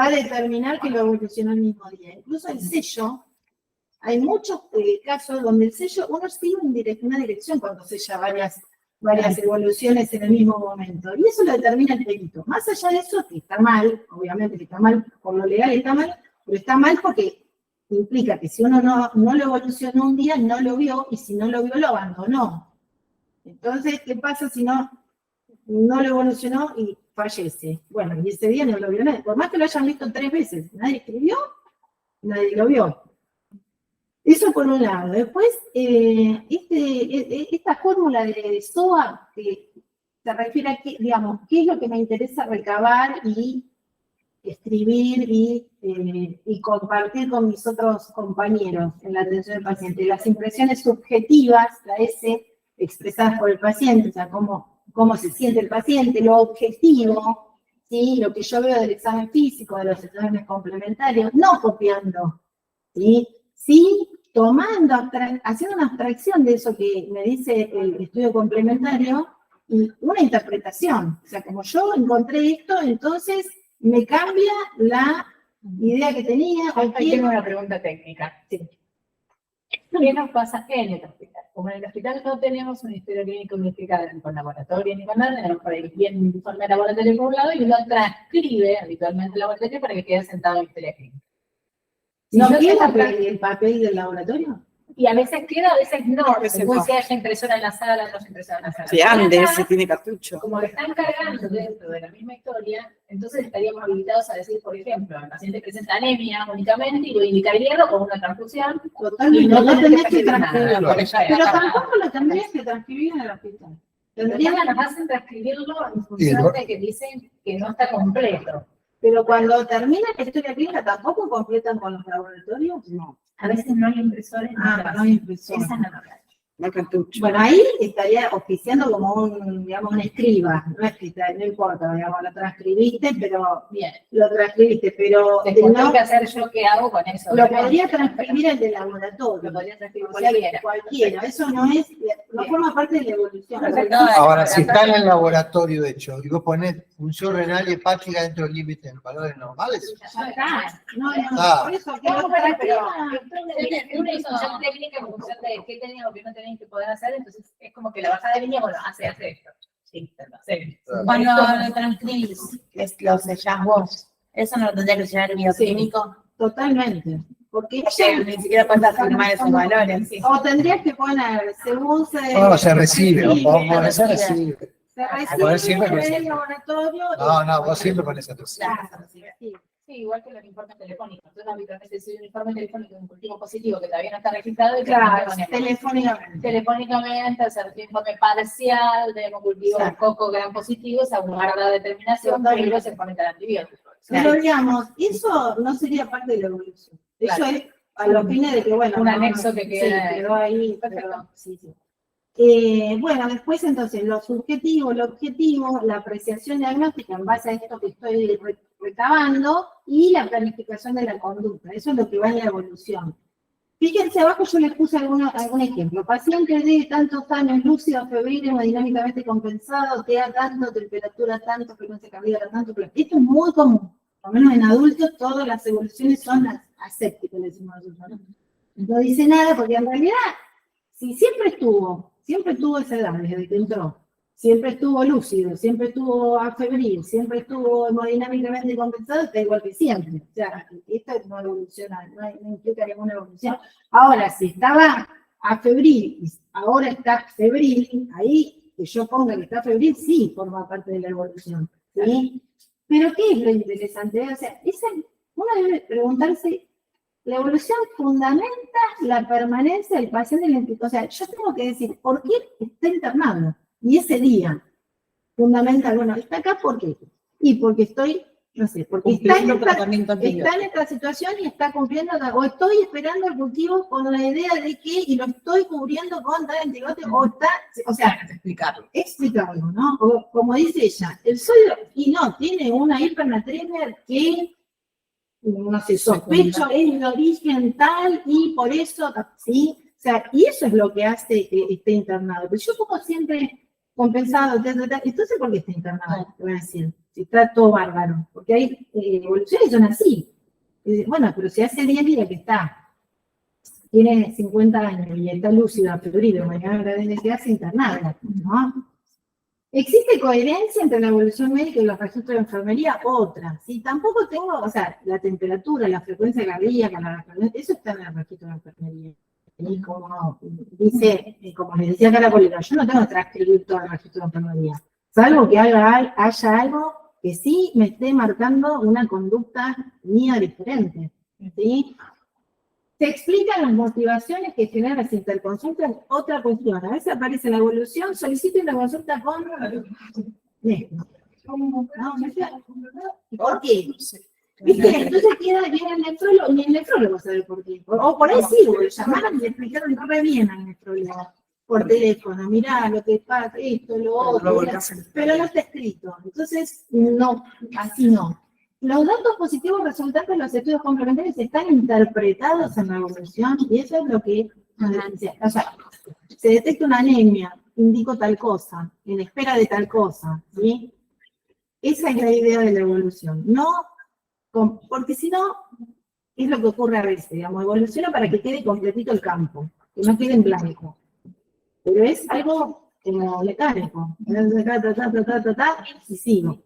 determinar que lo evolucionó el mismo día. Incluso el sello, hay muchos casos donde el sello, uno sigue una dirección cuando sella varias evoluciones en el mismo momento. Y eso lo determina el perito. Más allá de eso, que está mal, obviamente que está mal, por lo legal está mal, pero está mal porque implica que si uno no lo evolucionó un día, no lo vio, y si no lo vio, lo abandonó. Entonces, ¿qué pasa si no lo evolucionó y fallece? Bueno, y ese día no lo vio nadie. Por más que lo hayan visto 3 veces, nadie escribió, nadie lo vio. Eso por un lado. Después, esta fórmula de SOA, que se refiere a qué es lo que me interesa recabar y escribir y compartir con mis otros compañeros en la atención del paciente. Las impresiones subjetivas, la S, expresadas por el paciente, o sea, cómo se siente el paciente, lo objetivo, ¿sí? Lo que yo veo del examen físico, de los exámenes complementarios, no copiando, ¿sí? Sí, haciendo una abstracción de eso que me dice el estudio complementario y una interpretación. O sea, como yo encontré esto, entonces me cambia la idea que tenía. Aquí tengo una pregunta técnica. Sí. ¿Qué nos pasa en el hospital? Como en el hospital no tenemos un historia clínico unificado ni con laboratorio ni con nada, tenemos por ahí bien un informe laboratorio por un lado y uno transcribe habitualmente el laboratorio para que quede sentado en historia clínica. ¿No queda el papel del laboratorio? Y a veces queda, a veces no. A veces Según no. si haya impresora en la sala, no se impresora en la sala. Si Andes, si tiene cartucho. Como lo están cargando dentro de la misma historia, entonces estaríamos habilitados a decir, por ejemplo, el paciente presenta anemia únicamente y voy a indicar hierro con una transfusión. Totalmente, Y no no tenés tenés que que escribir nada, transcribirlo. porque ya Pero está. tampoco lo tendrías que transcribir en el hospital. Tendrían, nos hacen transcribirlo en función de que dicen que no está completo. pero cuando termina la historia clínica, ¿tampoco completan con los laboratorios? No, A veces no hay impresores. No hay impresora. Esa es la verdad. no hay cartucho. Bueno, ahí estaría oficiando como un, digamos, un escriba, no es que no importa, digamos, lo transcribiste, pero Bien. no, Tengo que hacer yo qué hago con eso. lo podría transcribir el de laboratorio, Lo podría transcribir o sea, cualquiera. cualquiera, eso no forma parte de la evolución. Perfecto. Ahora, si está en el laboratorio hecho, y vos ponés función renal y hepática dentro del límite en valores normales, Ya está. No, Ah. por eso que No, lo pero transcriba. una discusión técnica en función de qué tenían o qué no tenían que poder hacer, entonces es como que la bajada de línea, bueno, hace esto. Sí, lo hace. Cuando lo transcribís, lo sellás vos. Eso no lo tendría que sellar el bioquímico. Totalmente. Porque Ni siquiera puedes afirmar esos valores. o tendrías que poner, según no, se recibe, Sí, vos ponés se se recibe. se poner siempre recibe recibe. del laboratorio. No, vos siempre ponés se recibe. Claro, sí. Sí, igual que los informes telefónicos. Entonces, habitualmente si hay un informe telefónico de un cultivo positivo que todavía no está registrado, y Claro, ponemos telefónicamente. telefónicamente, hacer un informe parcial de un cultivo Claro. coco gran positivo, se guarda determinación, Totalmente. pero se pone el antibiótico. Pero digamos, eso no sería parte de la evolución. Eso Claro. es a los fines de que, bueno, Un no, anexo que queda- sí, quedó ahí. Perfecto. Pero, sí. Bueno, después entonces, lo subjetivo, lo objetivo, la apreciación diagnóstica en base a esto que estoy recabando y la planificación de la conducta. Eso es lo que va en la evolución. Fíjense abajo, yo les puse algún ejemplo. Paciente de tantos años, lúcido, febril, hemodinámicamente compensado, TEA tanto, temperatura tanto, frecuencia cardíaca tanto. Pero esto es muy común. Por lo menos en adultos, todas las evoluciones son asépticas, le decimos nosotros, ¿no? No dice nada, porque en realidad, si siempre estuvo esa edad desde que entró, siempre estuvo lúcido, siempre estuvo febril, siempre estuvo hemodinámicamente compensado, está igual que siempre. O sea, esto no evoluciona, no implica ninguna evolución. Ahora, si estaba febril y ahora está febril, ahí que yo ponga que está febril, sí forma parte de la evolución. ¿Sí? Pero ¿qué es lo interesante? O sea, uno debe preguntarse, la evolución fundamenta la permanencia del paciente en el... O sea, yo tengo que decir, ¿por qué está internado? Y ese día fundamenta, bueno, está acá ¿por qué? Y porque estoy, no sé, porque está en esta situación y está cumpliendo, o estoy esperando el cultivo con la idea de que, y lo estoy cubriendo con tal antibiótico, o sea, explicarlo, ¿no? O, como dice ella, el sodio, y no, tiene una hipernatremia que, no sé, sospecho es de origen tal y por eso, ¿sí? O sea, y eso es lo que hace que esté internado. Pero yo como siempre compensado, entonces ¿por qué está internado? Te voy a decir, si está todo bárbaro. Porque hay evoluciones que son así. Bueno, pero si hace 10 días que tiene 50 años y está lúcida, febril, mañana desde que hace internada, ¿no? ¿Existe coherencia entre la evolución médica y los registros de enfermería? Otra. Si tampoco tengo, o sea, la temperatura, la frecuencia cardíaca, eso está en el registro de enfermería. Y como dice, como les decía acá la colega, yo no tengo que transcribir todo el registro de enfermería. Salvo que haya algo que sí me esté marcando una conducta mía diferente. ¿Sí? Se explican las motivaciones que generan las interconsultas. Otra cuestión, a veces aparece la evolución, solicito una consulta con... ¿Por qué? ¿Viste? Entonces viene el nefrólogo, y el nefrólogo sabe por qué. O por ahí sí, lo llamaron y le explicaron re bien al nefrólogo por teléfono. Mirá lo que pasa, esto, lo otro. Pero no está escrito. Entonces, no, así no. Los datos positivos resultantes de los estudios complementarios están interpretados en la evolución y eso es lo que nos decía. O sea, se detecta una anemia, indico tal cosa, en espera de tal cosa, ¿sí? Esa es la idea de la evolución. No, porque si no, es lo que ocurre a veces, digamos, evoluciona para que quede completito el campo, que no quede en blanco. Pero es algo como mecánico. Y sigo.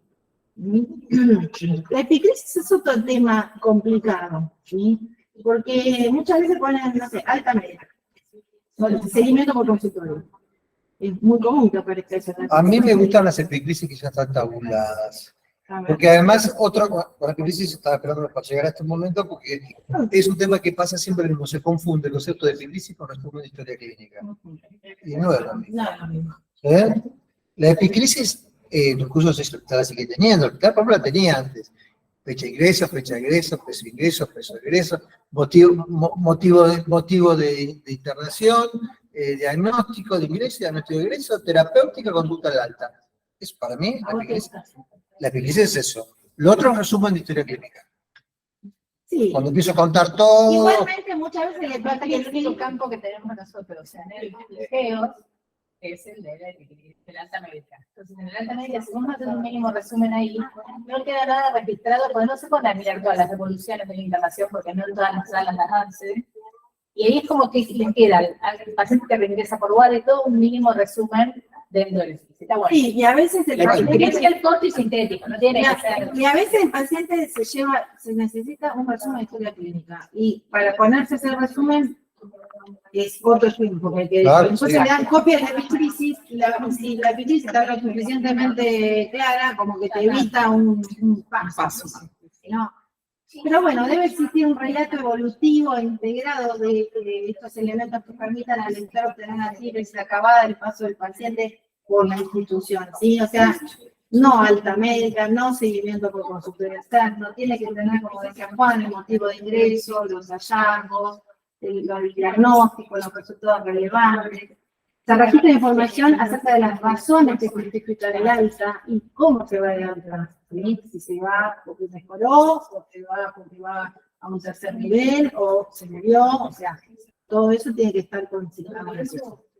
La epicrisis es otro tema complicado, ¿sí? Porque muchas veces ponen, no sé, alta media, seguimiento por consultorio. Es muy común que aparezca eso. A mí me gustan las epicrisis que ya están tabuladas. Porque además, con la epicrisis estaba esperando para llegar a este momento, porque es un tema que pasa siempre lo mismo, se confunde el concepto de epicrisis con el concepto de historia clínica. Y no es lo mismo. No, es lo mismo. ¿Eh? La epicrisis, los cursos la sigue teniendo, el hospital, por ejemplo, la tenía antes. Fecha de ingreso, peso de ingreso, motivo de internación, diagnóstico de ingreso, terapéutica, conducta al alta. Es para mí, la epicrisis es eso. Lo otro es un resumen de historia clínica. Sí. Cuando empiezo a contar todo... Igualmente, muchas veces le pasa Pasa que que el único campo que tenemos nosotros, o sea, en el GEOS, es el de la alta médica. Entonces, en el alta médica, si vamos a hacer un mínimo resumen ahí, no queda nada registrado, porque no se pueden mirar todas las revoluciones de la internación, porque no todas nos dan las avances. Y ahí es como que les queda al paciente que regresa por UAD todo un mínimo resumen dentro del EPICRIS. Está bueno. Sí, y a veces el Tiene que paciente, ser corto y sintético, no tiene que ser... y a veces el paciente se necesita un resumen de historia clínica. Y para ponerse ese resumen es otro estudio, porque Claro, después sí. se le dan copias de epicrisis, si la epicrisis está lo suficientemente clara, como que te evita un paso. ¿No? Pero bueno, debe existir un relato evolutivo e integrado de estos elementos que permitan al lector obtener así la acabada del paso del paciente por la institución, ¿sí? O sea, no alta médica, no seguimiento por consultorio externo, tiene que tener, como decía Juan, el motivo de ingreso, los hallazgos, el diagnóstico, los resultados relevantes. Se registra información acerca de las razones que justifican el alta y cómo se va de alta. ¿Sí? Si se va porque mejoró, o se va porque va a un tercer nivel, o se murió, o sea, todo eso tiene que estar considerado.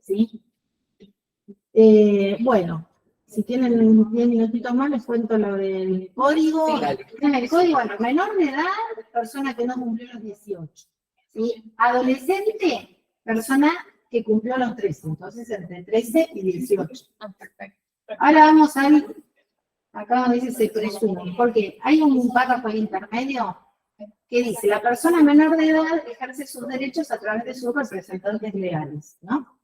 ¿Sí? Bueno, si tienen 10 minutitos más, les cuento lo del código. En el código, bueno, menor de edad, persona que no cumplió los 18. ¿Sí? Adolescente, persona que cumplió los 13, entonces entre 13 y 18. Ahora vamos al, acá donde dice se presume, porque hay un párrafo intermedio que dice, la persona menor de edad ejerce sus derechos a través de sus representantes legales, ¿no?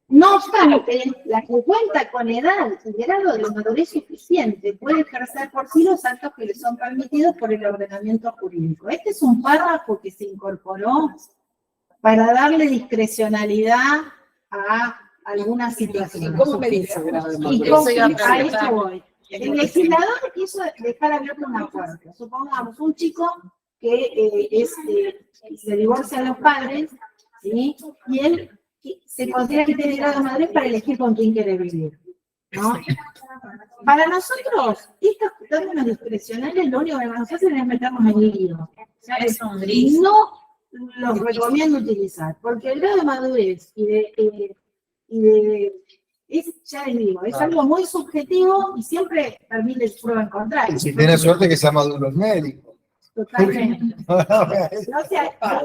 No obstante, la que cuenta con edad y grado de madurez suficiente puede ejercer por sí los actos que le son permitidos por el ordenamiento jurídico. Este es un párrafo que se incorporó para darle discrecionalidad a algunas situaciones. ¿Cómo me dice grado de Y madurez? a eso voy. El legislador quiso dejar abierta una puerta. Supongamos un chico que se divorcian los padres, ¿sí? Y él se considera que tiene grado de madurez para elegir con quién quiere vivir, ¿no? Para nosotros, estos términos discrecionales lo único que nos hacen es meternos en el lío. Es un gris. No los recomiendo utilizar, porque el grado de madurez ya les digo, es algo muy subjetivo y siempre permite prueba en contrario. Y si tiene suerte que sea maduro el médico. Totalmente. O sea,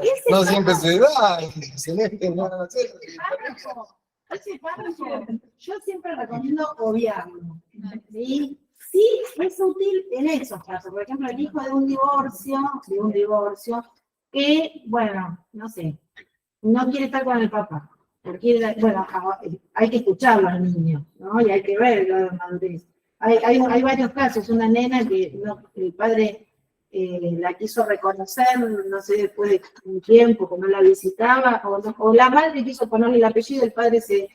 ese No siempre se da. Celeste, no, ese párrafo, yo siempre recomiendo obviarlo. ¿Sí? Sí, es útil en esos casos. Por ejemplo, el hijo de un divorcio, que, bueno, no sé, no quiere estar con el papá. Porque, bueno, hay que escucharlo al niño, ¿no? Y hay que ver el grado de madurez. Hay varios casos, una nena que el padre la quiso reconocer, no sé, después de un tiempo, que no la visitaba, o la madre quiso ponerle el apellido, el padre se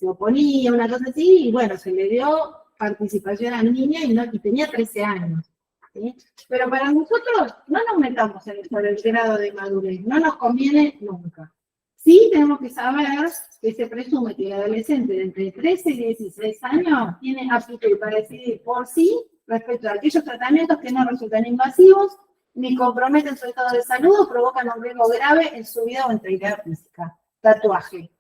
oponía, una cosa así, y bueno, se le dio participación al niño y tenía 13 años. ¿Sí? Pero para nosotros no nos metamos en el grado de madurez, no nos conviene nunca. Sí tenemos que saber que se presume que el adolescente de entre 13 y 16 años tiene aptitud para decidir por sí respecto a aquellos tratamientos que no resultan invasivos, ni comprometen su estado de salud o provocan un riesgo grave en su vida o integridad física. Tatuaje.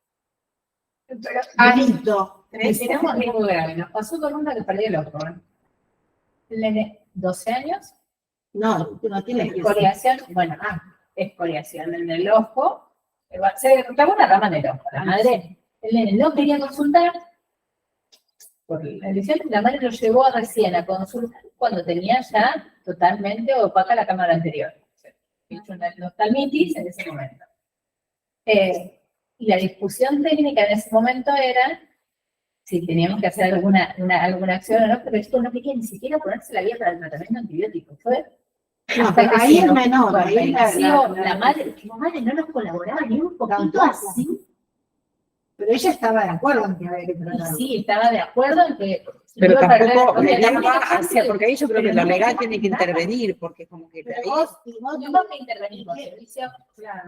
Adicto. Tenemos riesgo grave. Nos pasó con una que perdió el ojo. El nene, 12 años. No tiene que ser. Escoriación, bueno, escoriación en el ojo. Se clavó una rama en el ojo. La madre, el nene no quería consultar. Por la lesión, la madre lo llevó recién a consultar cuando tenía ya totalmente opaca la cámara anterior. Hizo una oftalmitis en ese momento. Y la discusión técnica en ese momento era si teníamos que hacer alguna acción o no, pero esto no quería ni siquiera ponerse la guía para el tratamiento antibiótico. Fue No, pero ahí es menor. Ahí la madre no nos colaboraba ni un poquito así. Pero ella estaba de acuerdo en que había que Y tratarlo. sí, estaba de acuerdo en que... Pero iba a perder- tampoco o sea, la legaba única hacia, parte- porque ahí yo creo que pero lo no legal le tiene que nada. intervenir, porque como que Pero ahí vos Tuvimos que intervenir con servicio,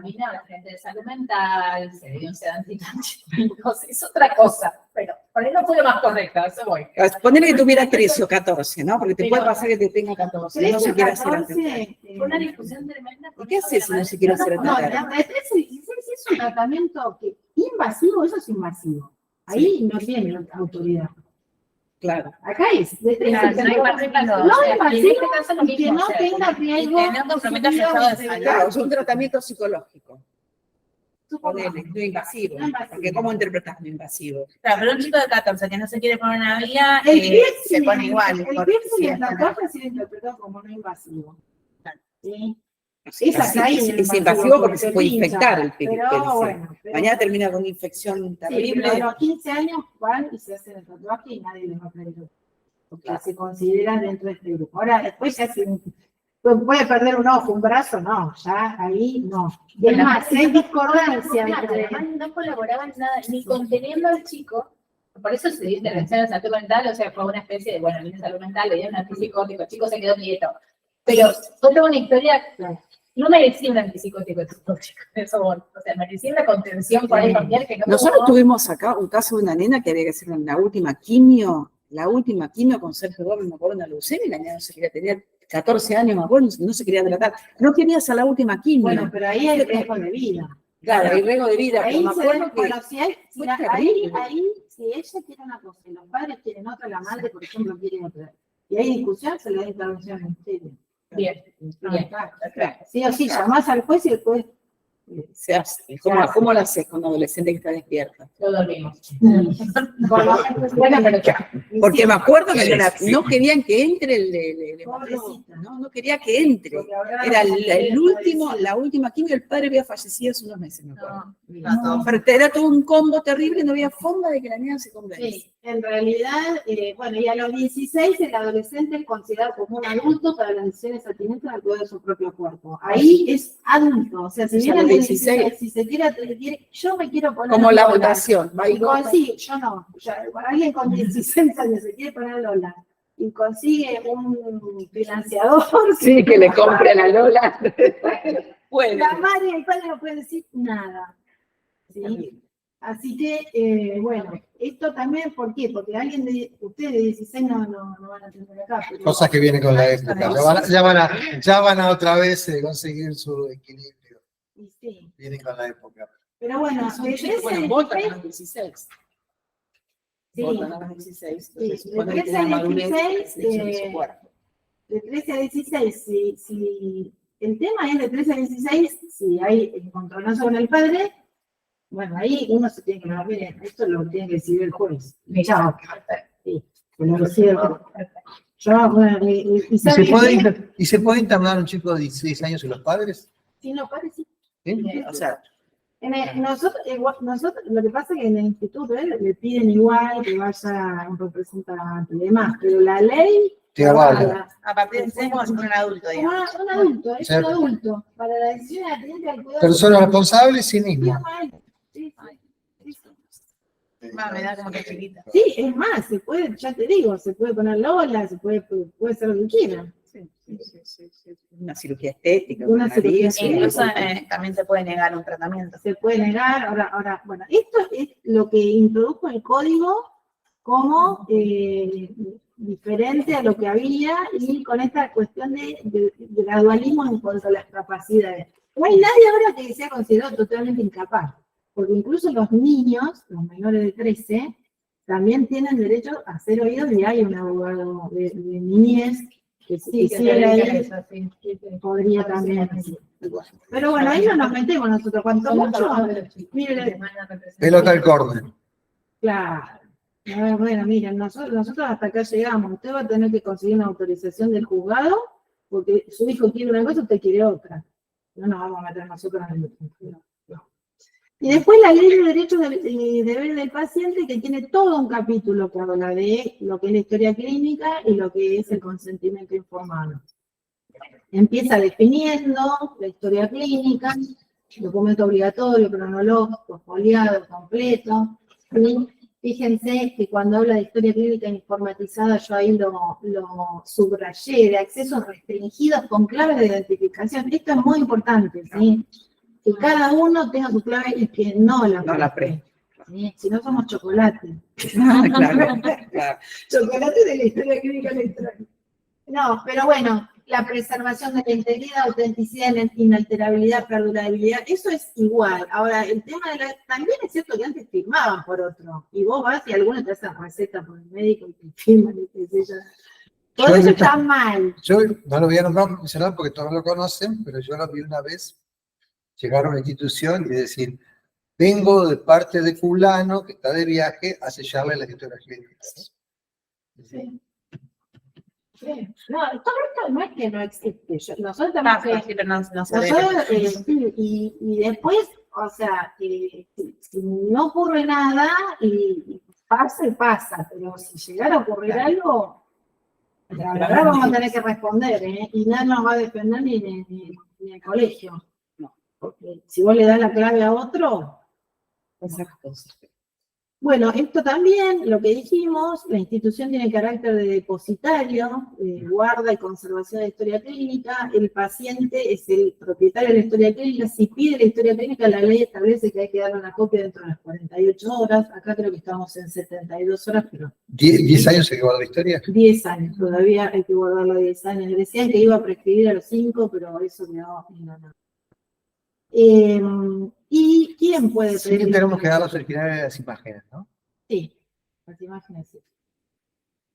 vino a la gente de salud mental, se dio un sedante antihistamínicos, es otra cosa, pero por ahí no fue lo más correcto, a eso voy. Ponele que tuviera 13 o 14, ¿no? Porque te puede Pero- pasar que te tenga 14, no 13 se o quiere hacer 14, antes. Fue una discusión tremenda. ¿Y qué haces si no se quiere hacer No, atender? de 13 y 16 es un tratamiento que invasivo, eso es invasivo. Ahí no tiene autoridad. Claro. Acá es de 13 Claro, a no hay 14. invasivo, No o sea, invasivo en este caso lo y que mismo, no o sea, tenga riesgo. que no comprometa su estado de salud. Claro, es un tratamiento psicológico. Supongamos. Ponele, no invasivo. No invasivo. Porque ¿cómo interpretas no invasivo? Claro, pero un chico de 14 que no se quiere poner una vía, El se piercing, pone igual. el porque piercing sí, y el está- tatuaje ha sido interpretado como no invasivo. ¿Sí? Es, es invasivo porque se puede pincha, infectar el pero PLC. bueno, pero- Mañana termina con una infección Sí, terrible. pero a los 15 años van y se hacen el tatuaje y nadie les va a pedir. Porque se considera dentro de este grupo. Ahora, después ya se puede perder un ojo, un brazo, no, ya ahí no. Y es más, hay discordancia entre. Además, no colaboraban nada, ni conteniendo al chico. Por eso se dio intervención en salud mental, o sea, fue una especie de, bueno, viene salud mental, le dieron un antipsicótico, el chico se quedó quieto. Pero fue toda una historia, no merecía un antipsicótico, eso, o sea, merecía una contención por ahí familiar que no Nosotros tuvo. tuvimos acá un caso de una nena que había que hacer la última quimio con Sergio Gómez, me acuerdo, una leucemia, y la niña no se quería tener 14 años, me acuerdo, no se quería tratar. No quería hacer la última quimio. Bueno, pero ahí hay riesgo de vida. Claro, hay riesgo de vida, Ahí pero me se acuerdo ve, que bueno, si hay, si fue la- terrible. ahí, si ella quiere una cosa y los padres quieren otra, la madre, por ejemplo, quiere otra, y hay discusión, se le da intervención al ministerio. Bien, bien. Claro, Sí o sí, llamás al juez y el juez. se hace. ¿Cómo lo haces con un adolescente que está despierta? Lo dormimos. Bueno, pero Porque me acuerdo que no querían que entre el Pobrecita. no quería que entre. Era la última quimio, el padre había fallecido hace unos meses, me acuerdo. no. Pero era todo un combo terrible, no había forma de que la niña se convenza. Sí, en realidad, bueno, y a los 16 el adolescente es considerado como un adulto para las decisiones atinentes al cuidado de su propio cuerpo. Ahí es adulto, o sea, si O sea, viene a los de 16, 16, si se quiere, yo me quiero poner Como la Lola. votación. Va y Y vota. consigue, yo no, alguien con 16 años se quiere poner Lola y consigue un financiador. Sí, que le compren a Lola. Bueno. La madre y el padre no pueden decir nada. ¿Sí? Así que, bueno, esto también, ¿por qué? Porque ustedes de 16 no van a tener acá. Pero, Cosas que vienen con la época. Ya van a otra vez conseguir su equilibrio. y sí. Vienen con la época. Pero bueno, Bueno, votan a los 16. sí, Votan a los 16. Entonces, Sí, supone de que 13 tienen a madurez 16, de su cuerpo. de 13 a 16, si el tema es de 13 a 16, si hay encontronazo con el padre, bueno, ahí uno se tiene que dar, miren, esto lo tiene que decidir el juez. Chao. Sí, que lo decide el juez. Yo, bueno, y ¿sabe qué? ¿Y se puede internar un chico de 16 años y los padres? Sí, no, padre sí. ¿Sí? O sea, Nosotros, lo que pasa es que en el instituto le piden igual que vaya un representante y demás, pero la ley Te avala. A partir de 16 como si fuera un adulto, como digamos. un adulto, es Sí. un adulto, para la decisión atinente al cuidado. Persona responsable y sí mismo. Sí, Me da como que chiquita. sí, es más, se puede, ya te digo, se puede poner Lola, puede ser lo que quiera. una cirugía estética. Una cirugía nariz, Incluso también se puede negar un tratamiento. Se puede negar, ahora, bueno, esto es lo que introdujo el código como diferente a lo que había y con esta cuestión de gradualismo en cuanto a las capacidades. No hay nadie ahora que sea considerado totalmente incapaz, porque incluso los niños, los menores de 13, también tienen derecho a ser oídos y hay un abogado de niñez que si quisiera ir, podría también. Pero bueno, ahí no nos metemos nosotros, cuanto mucho, mire, Pelota al córner. claro. Bueno, miren, nosotros hasta acá llegamos. Usted va a tener que conseguir una autorización del juzgado porque su hijo quiere una cosa, usted quiere otra. No nos vamos a meter nosotros en el no. Y después la ley de derechos y deberes del paciente, que tiene todo un capítulo que habla de lo que es la historia clínica y lo que es el consentimiento informado. Empieza definiendo la historia clínica, documento obligatorio, cronológico, foliado, completo. ¿sí? Fíjense que cuando habla de historia clínica informatizada, yo ahí lo subrayé, de accesos restringidos con claves de identificación. Esto es muy importante, ¿sí? Que cada uno tenga su clave y que no la preste. ¿Sí? Si no somos chocolate. Claro, claro. Chocolate de la historia clínica electrónica. No, pero bueno, la preservación de la integridad, autenticidad, inalterabilidad, perdurabilidad, eso es igual. Ahora, el tema de la... También es cierto que antes firmaban por otro, y vos vas y algunos te hacen receta por el médico y te firman y qué sé yo. Todo eso está mal. Yo no lo voy a mencionar porque todos lo conocen, pero yo lo vi una vez llegar a una institución y decir, vengo de parte de fulano que está de viaje a sellarle las historias clínicas. Sí. Sí. No, todo esto no es que no existe. Nosotros tenemos que... Nosotros, y después, o sea, si no ocurre nada y pasa, pero si llegara a ocurrir algo, la verdad vamos a tener que responder, ¿eh? Y nadie nos va a defender ni el colegio. No. Porque si vos le das la clave a otro, Esas cosas. bueno, esto también, lo que dijimos, la institución tiene carácter de depositario, guarda y conservación de historia clínica, el paciente es el propietario de la historia clínica, si pide la historia clínica, la ley establece que hay que darle una copia dentro de las 48 horas, acá creo que estamos en 72 horas, pero... ¿10 años se quedó la historia? 10 años, todavía hay que guardarlo 10 años, decían que iba a prescribir a los 5, pero eso no. ¿Y quién puede Sí, pedir? tenemos que dar los originales de las imágenes, ¿no? Sí, las imágenes sí.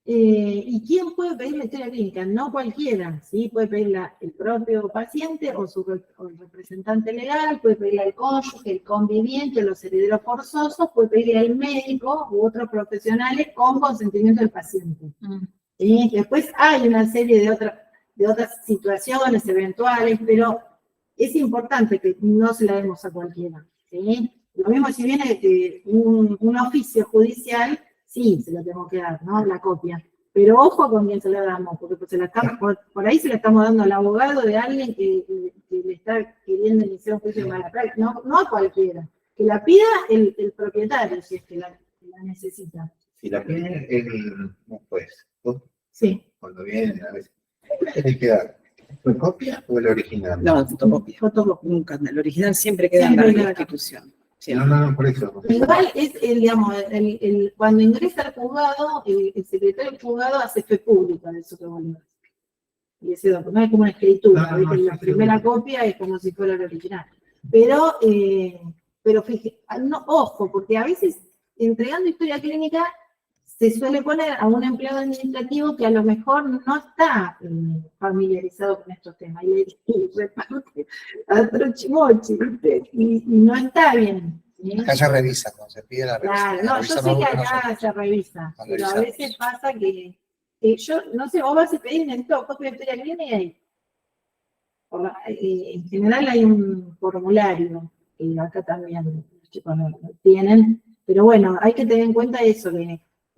¿Y quién puede pedir la historia clínica? No cualquiera, ¿sí? Puede pedirla el propio paciente o el representante legal, puede pedirla el cónyuge, el conviviente, los herederos forzosos, puede pedirla el médico u otros profesionales con consentimiento del paciente. ¿Sí? Después hay una serie de otras situaciones eventuales, pero es importante que no se la demos a cualquiera, ¿sí? Lo mismo si viene un oficio judicial, sí, se lo tengo que dar, ¿no? La copia. Pero ojo con quién se la damos, porque pues por ahí se la estamos dando al abogado de alguien que le está queriendo iniciar un juicio de mala práctica, no a cualquiera. Que la pida el propietario, si es que la necesita. Si la pide el juez, Sí. cuando viene a veces, ¿hay que dar fotocopia o el original? No, fotocopia. Fotocopia. Nunca. El original siempre queda en Siempre la queda acá. institución. No, por eso. Igual es, cuando ingresa al juzgado, el secretario del juzgado hace fe pública de eso que vos le das. Y ese documento es como una escritura, ¿viste? La primera copia es como si fuera el original. Pero fíjate, no, ojo, porque a veces entregando historia clínica se suele poner a un empleado administrativo que a lo mejor no está familiarizado con estos temas. Y le reparte a otro chimochi, ¿viste? Y no está bien. ¿Sí? Acá se revisa, cuando se pide la revisa. Claro, no, yo sé que acá se revisa, pero a veces pasa que yo, no sé, vos vas a pedir en todo copia de historia clínica y en general hay un formulario, que acá también los chicos no lo tienen, pero bueno, hay que tener en cuenta eso,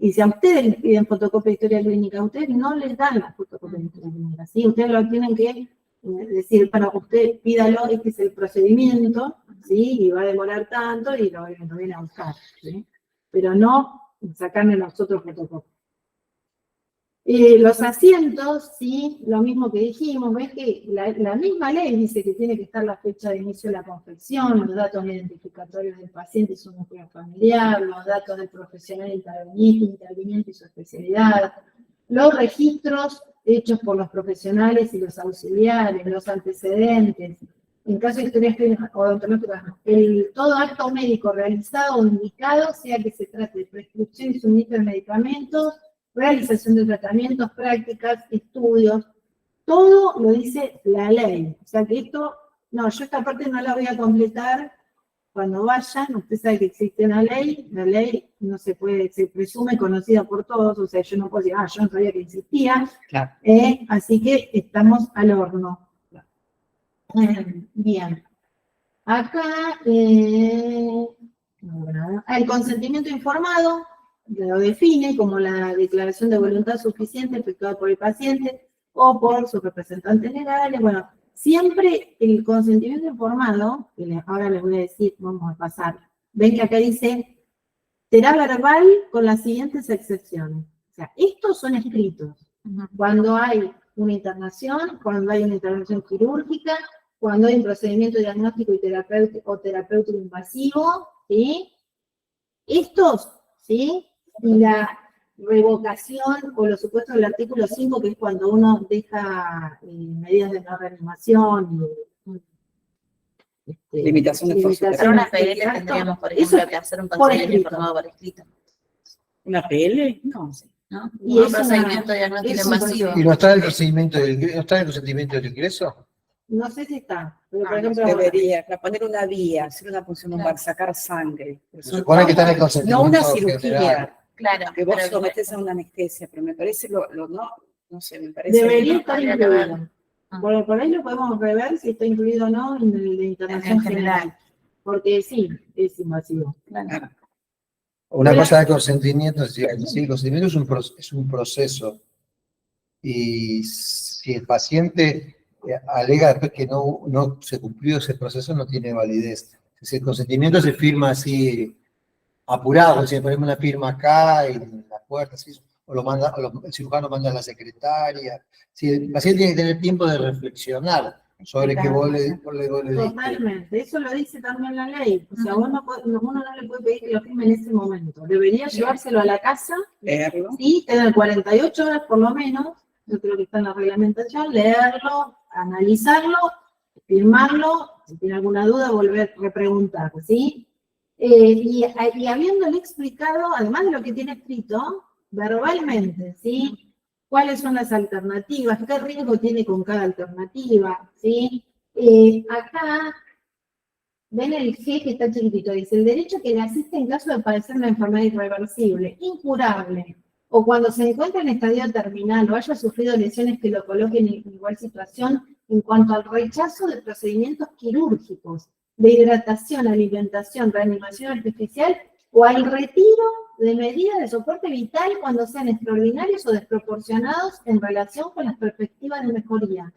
y si a ustedes les piden fotocopia de historia clínica, a ustedes no les dan la fotocopia de historia clínica, ¿sí? Ustedes lo tienen que decir, bueno, usted pídalo, este es el procedimiento, ¿sí? Y va a demorar tanto y lo viene a buscar, ¿sí? Pero no sacarle nosotros fotocopias. Los asientos, sí, lo mismo que dijimos, ves que la misma ley dice que tiene que estar la fecha de inicio de la confección, los datos identificatorios del paciente y su núcleo familiar, los datos del profesional interviniente y su especialidad, los registros hechos por los profesionales y los auxiliares, los antecedentes, en caso de historias clínicas odontológicas, todo acto médico realizado o indicado, sea que se trate de prescripción y suministro de medicamentos, realización de tratamientos, prácticas, estudios, todo lo dice la ley. O sea que esto, no, yo esta parte no la voy a completar. Cuando vayan, usted sabe que existe una ley, la ley no se presume conocida por todos, o sea, yo no puedo decir, yo no sabía que existía, Claro. Así que estamos al horno. Bien. Acá, el consentimiento informado, lo define como la declaración de voluntad suficiente efectuada por el paciente o por sus representantes legales. Bueno, siempre el consentimiento informado, que ahora les voy a decir, vamos a pasar, ven que acá dice será verbal con las siguientes excepciones. O sea, estos son escritos. Cuando hay una internación, cuando hay una intervención quirúrgica, cuando hay un procedimiento diagnóstico y terapéutico invasivo, ¿sí? Estos, ¿sí? Y la revocación o los supuestos del artículo 5, que es cuando uno deja medidas de no reanimación, Limitaciones por Para superación. una PL tendríamos, por ejemplo, que hacer un consejero informado por escrito, ¿Una PL? No, sí. ¿no? Y Un es procedimiento diagnóstico es un invasivo. ¿Y no está el procedimiento no está el consentimiento del ingreso? No sé si está, pero por Ah, ejemplo, Debería, para poner una vía, hacer una punción lumbar, Claro. sacar sangre. Se supone que está en el No consentimiento una general. cirugía, Claro, que vos pero sometés a una anestesia, pero me parece no sé, me parece. debería estar habría que incluido. ver. Ah. Por ahí lo podemos rever si está incluido o no en el de internación En general. general. Porque sí, es invasivo. claro. Una cosa de consentimiento, sí, el consentimiento es un proceso. Y si el paciente alega después que no se cumplió ese proceso, no tiene validez. Si el consentimiento se firma así, apurado, si ponemos una firma acá en la puerta, ¿sí? O el cirujano manda a la secretaria. Sí, el paciente tiene que tener tiempo de reflexionar sobre que vos le diste. Totalmente, eso lo dice también la ley. O sea, uno no le puede pedir que lo firme en ese momento. Debería llevárselo a la casa, Leerlo. y tener 48 horas por lo menos, yo creo que está en la reglamentación, leerlo, analizarlo, firmarlo, si tiene alguna duda, volver a repreguntar, ¿sí? Y habiéndole explicado, además de lo que tiene escrito, verbalmente, ¿sí? ¿Cuáles son las alternativas? ¿Qué riesgo tiene con cada alternativa? ¿Sí? Acá, ven el G que está chiquitito, dice, el derecho que le asiste en caso de padecer una enfermedad irreversible, incurable, o cuando se encuentra en estadio terminal o haya sufrido lesiones que lo coloquen en igual situación en cuanto al rechazo de procedimientos quirúrgicos, de hidratación, alimentación, reanimación artificial, o al retiro de medidas de soporte vital cuando sean extraordinarios o desproporcionados en relación con las perspectivas de mejoría,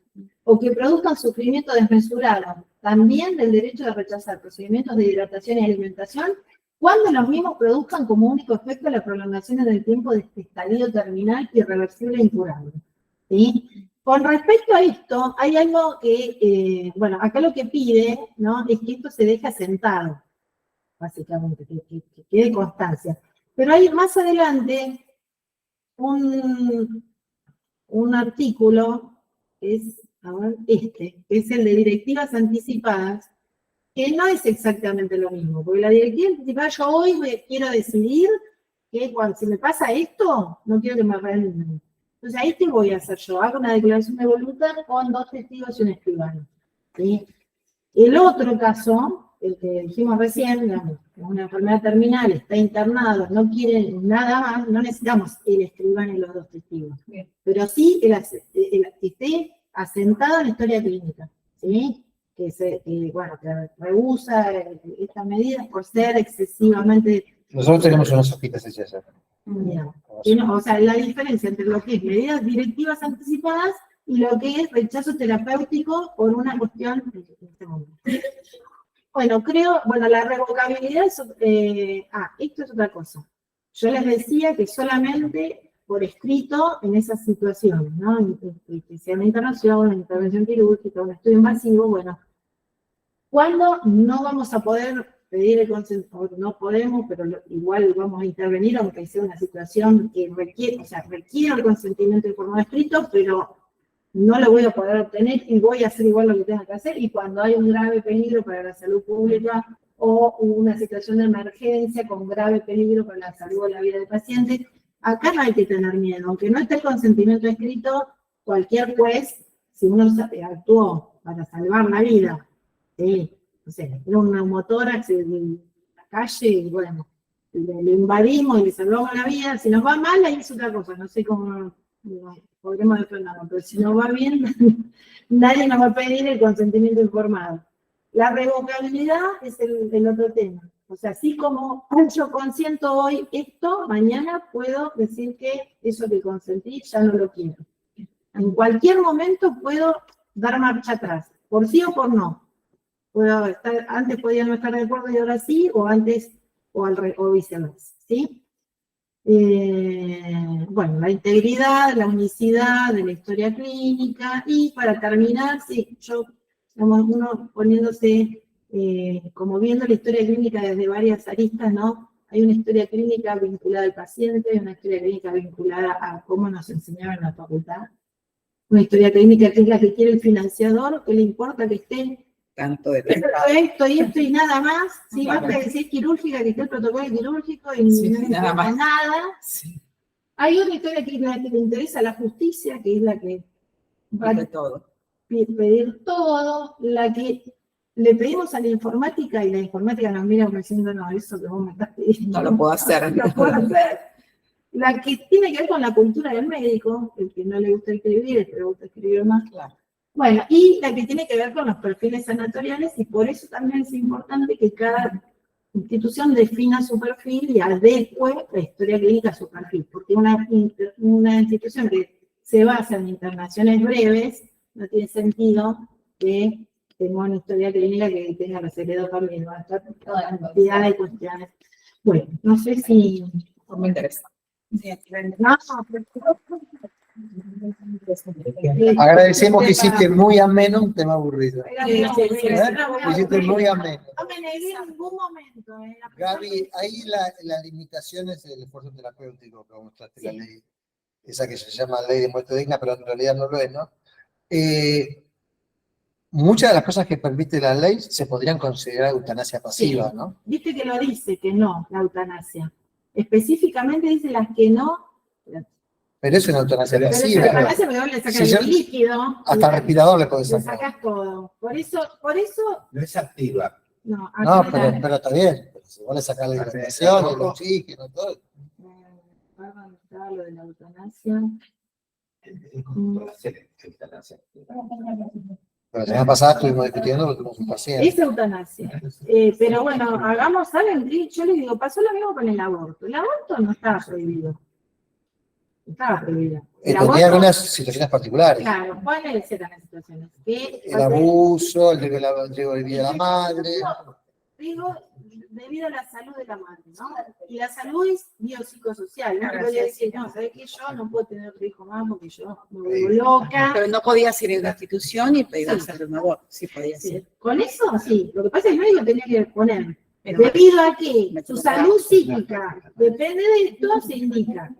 o que produzcan sufrimiento desmesurado, también del derecho de rechazar procedimientos de hidratación y alimentación, cuando los mismos produzcan como único efecto la prolongación en el tiempo de este estadio terminal irreversible e incurable. ¿Sí? Con respecto a esto, hay algo que, bueno, acá lo que pide, ¿no?, es que esto se deje asentado, básicamente, que quede constancia. Pero hay más adelante un artículo, que es, que es el de directivas anticipadas, que no es exactamente lo mismo, porque la directiva anticipada, yo hoy quiero decidir que si me pasa esto, no quiero que me reanuden. Entonces, ahí qué voy a hacer yo, hago una declaración de voluntad con 2 testigos y un escribano. ¿Sí? El otro caso, el que dijimos recién, digamos, una enfermedad terminal, está internado, no quiere nada más, no necesitamos el escribano y los 2 testigos. Bien. Pero sí que esté asentado en la historia clínica, ¿sí? Que rehúsa estas medidas por ser excesivamente... Nosotros tenemos unas hojitas hechas ya. Digamos, que no, o sea, la diferencia entre lo que es medidas directivas anticipadas y lo que es rechazo terapéutico por una cuestión en este momento. Bueno, la revocabilidad es, esto es otra cosa. Yo les decía que solamente por escrito en esas situaciones, ¿no? Que sea una internación, una intervención quirúrgica, un estudio invasivo, bueno. ¿Cuándo no vamos a poder pedir el consentimiento? No podemos, pero igual vamos a intervenir, aunque sea una situación que requiere el consentimiento informado escrito, pero no lo voy a poder obtener y voy a hacer igual lo que tenga que hacer, y cuando hay un grave peligro para la salud pública o una situación de emergencia con grave peligro para la salud o la vida del paciente, acá no hay que tener miedo. Aunque no esté el consentimiento escrito, cualquier juez, si uno actuó para salvar la vida, no sé, era un neumotórax en la calle y bueno, le invadimos y le salvamos la vida, si nos va mal ahí es otra cosa, no sé cómo podremos defendernos, pero si nos va bien, nadie nos va a pedir el consentimiento informado. La revocabilidad es el otro tema. O sea, así como yo consiento hoy esto, mañana puedo decir que eso que consentí ya no lo quiero. En cualquier momento puedo dar marcha atrás, por sí o por no. Antes podía no estar de acuerdo y ahora sí, o antes o viceversa, ¿sí? Bueno, la integridad, la unicidad de la historia clínica, y para terminar, sí, digamos, uno poniéndose, como viendo la historia clínica desde varias aristas, ¿no? Hay una historia clínica vinculada al paciente, hay una historia clínica vinculada a cómo nos enseñaron en la facultad, una historia clínica que es la que quiere el financiador, que le importa que esté Tanto de esto y nada más, si basta de decir quirúrgica, que esté el protocolo quirúrgico y Sí, no nada importa más. nada. Sí, Hay una historia que es la que le interesa a la justicia, que es la que va de a todo. pedir todo, la que le pedimos a la informática y la informática nos mira como diciendo, no, eso que vos me estás pidiendo. No lo puedo hacer. No puedo hacer. La que tiene que ver con la cultura del médico, el que no le gusta escribir, el que le gusta escribir más. Claro. Bueno, y la que tiene que ver con los perfiles sanatoriales, y por eso también es importante que cada institución defina su perfil y adecue la historia clínica a su perfil, porque una institución que se basa en internaciones breves, no tiene sentido que tenga una historia clínica que tenga reservado también, va a estar toda la cantidad de cuestiones. Bueno, no sé si... Me interesa. No, Agradecemos que hiciste muy ameno un tema aburrido. Lo Hiciste muy ameno. No me negué en ningún momento. Gaby, ahí la limitación es el esfuerzo terapéutico que mostraste la ley, esa que se llama ley de muerte digna, pero en realidad no lo es, ¿no? Muchas de las cosas que permite la ley se podrían considerar eutanasia pasiva, Sí. ¿no? Viste que lo dice, que no, la eutanasia. Específicamente dice las que no. Pero es una eutanasia Pero es pasiva. eutanasia porque vos le sacas Si yo- el líquido. Hasta respirador le podés Le sacar. sacas todo. Por eso, No es activa. no. No, acá pero está bien. Pero si vos le sacás la hidratación, el oxígeno, todo. perdón, estaba lo de la eutanasia. Es como para hacer eutanasia. Pero la semana pasada estuvimos discutiendo porque tuvimos un paciente. Es eutanasia. Pero bueno, hagamos, ¿saben? Yo les digo, pasó lo mismo con el aborto. El aborto no estaba prohibido. Estaba prohibido. El Tenía aborto, algunas situaciones particulares. claro, ¿cuáles eran las situaciones? El abuso, el riesgo de vida de la madre. Digo, debido a la salud de la madre, ¿no? Y la salud es biopsicosocial. No podía decir, no, ¿sabes qué? Yo no puedo tener otro hijo más porque yo me vuelvo loca. Pero no podías ir a una institución y pedir Sí. hacerle un aborto. Sí, podías ir. Sí. Con eso, sí. Lo que pasa es que el médico tenía que poner, Pero- debido a que su salud psíquica depende de esto, se indica.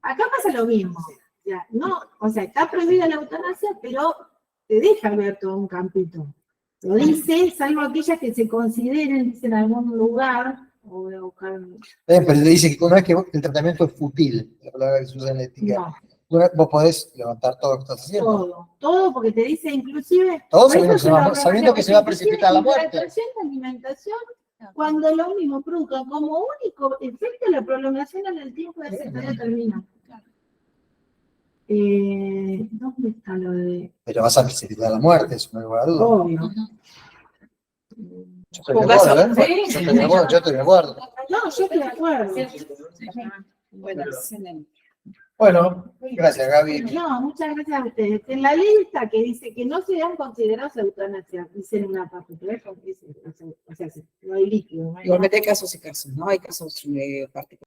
Acá pasa lo mismo. Ya, no, o sea, está prohibida la eutanasia, pero te deja ver todo un campito. Lo dice, salvo aquellas que se consideren, dice, en algún lugar, o voy a buscar, Pero le dice que una vez que el tratamiento es fútil, la palabra que se usa en la ética, no, vos podés levantar todo lo que estás haciendo. todo, porque te dice inclusive... Todo por sabiendo eso que se va- lo sabiendo que se va a precipitar la muerte. Hidratación, alimentación, cuando lo mismo produzca como único efecto la prolongación en el tiempo de ese periodo termina. ¿Dónde está lo de...? Pero vas a precipitar la muerte, eso no hay lugar a duda. Obvio. Yo estoy de acuerdo, ¿eh? Sí. Yo estoy de acuerdo. No, yo estoy de acuerdo. Bueno, excelente. Bueno, gracias Gaby. No, muchas gracias a ustedes. En la ley está que dice que no sean considerados eutanasia, dice en una parte, pero es porque dice, o sea, no hay líquido. No hay Igualmente hay nada. casos y casos, ¿no? Hay casos particulares.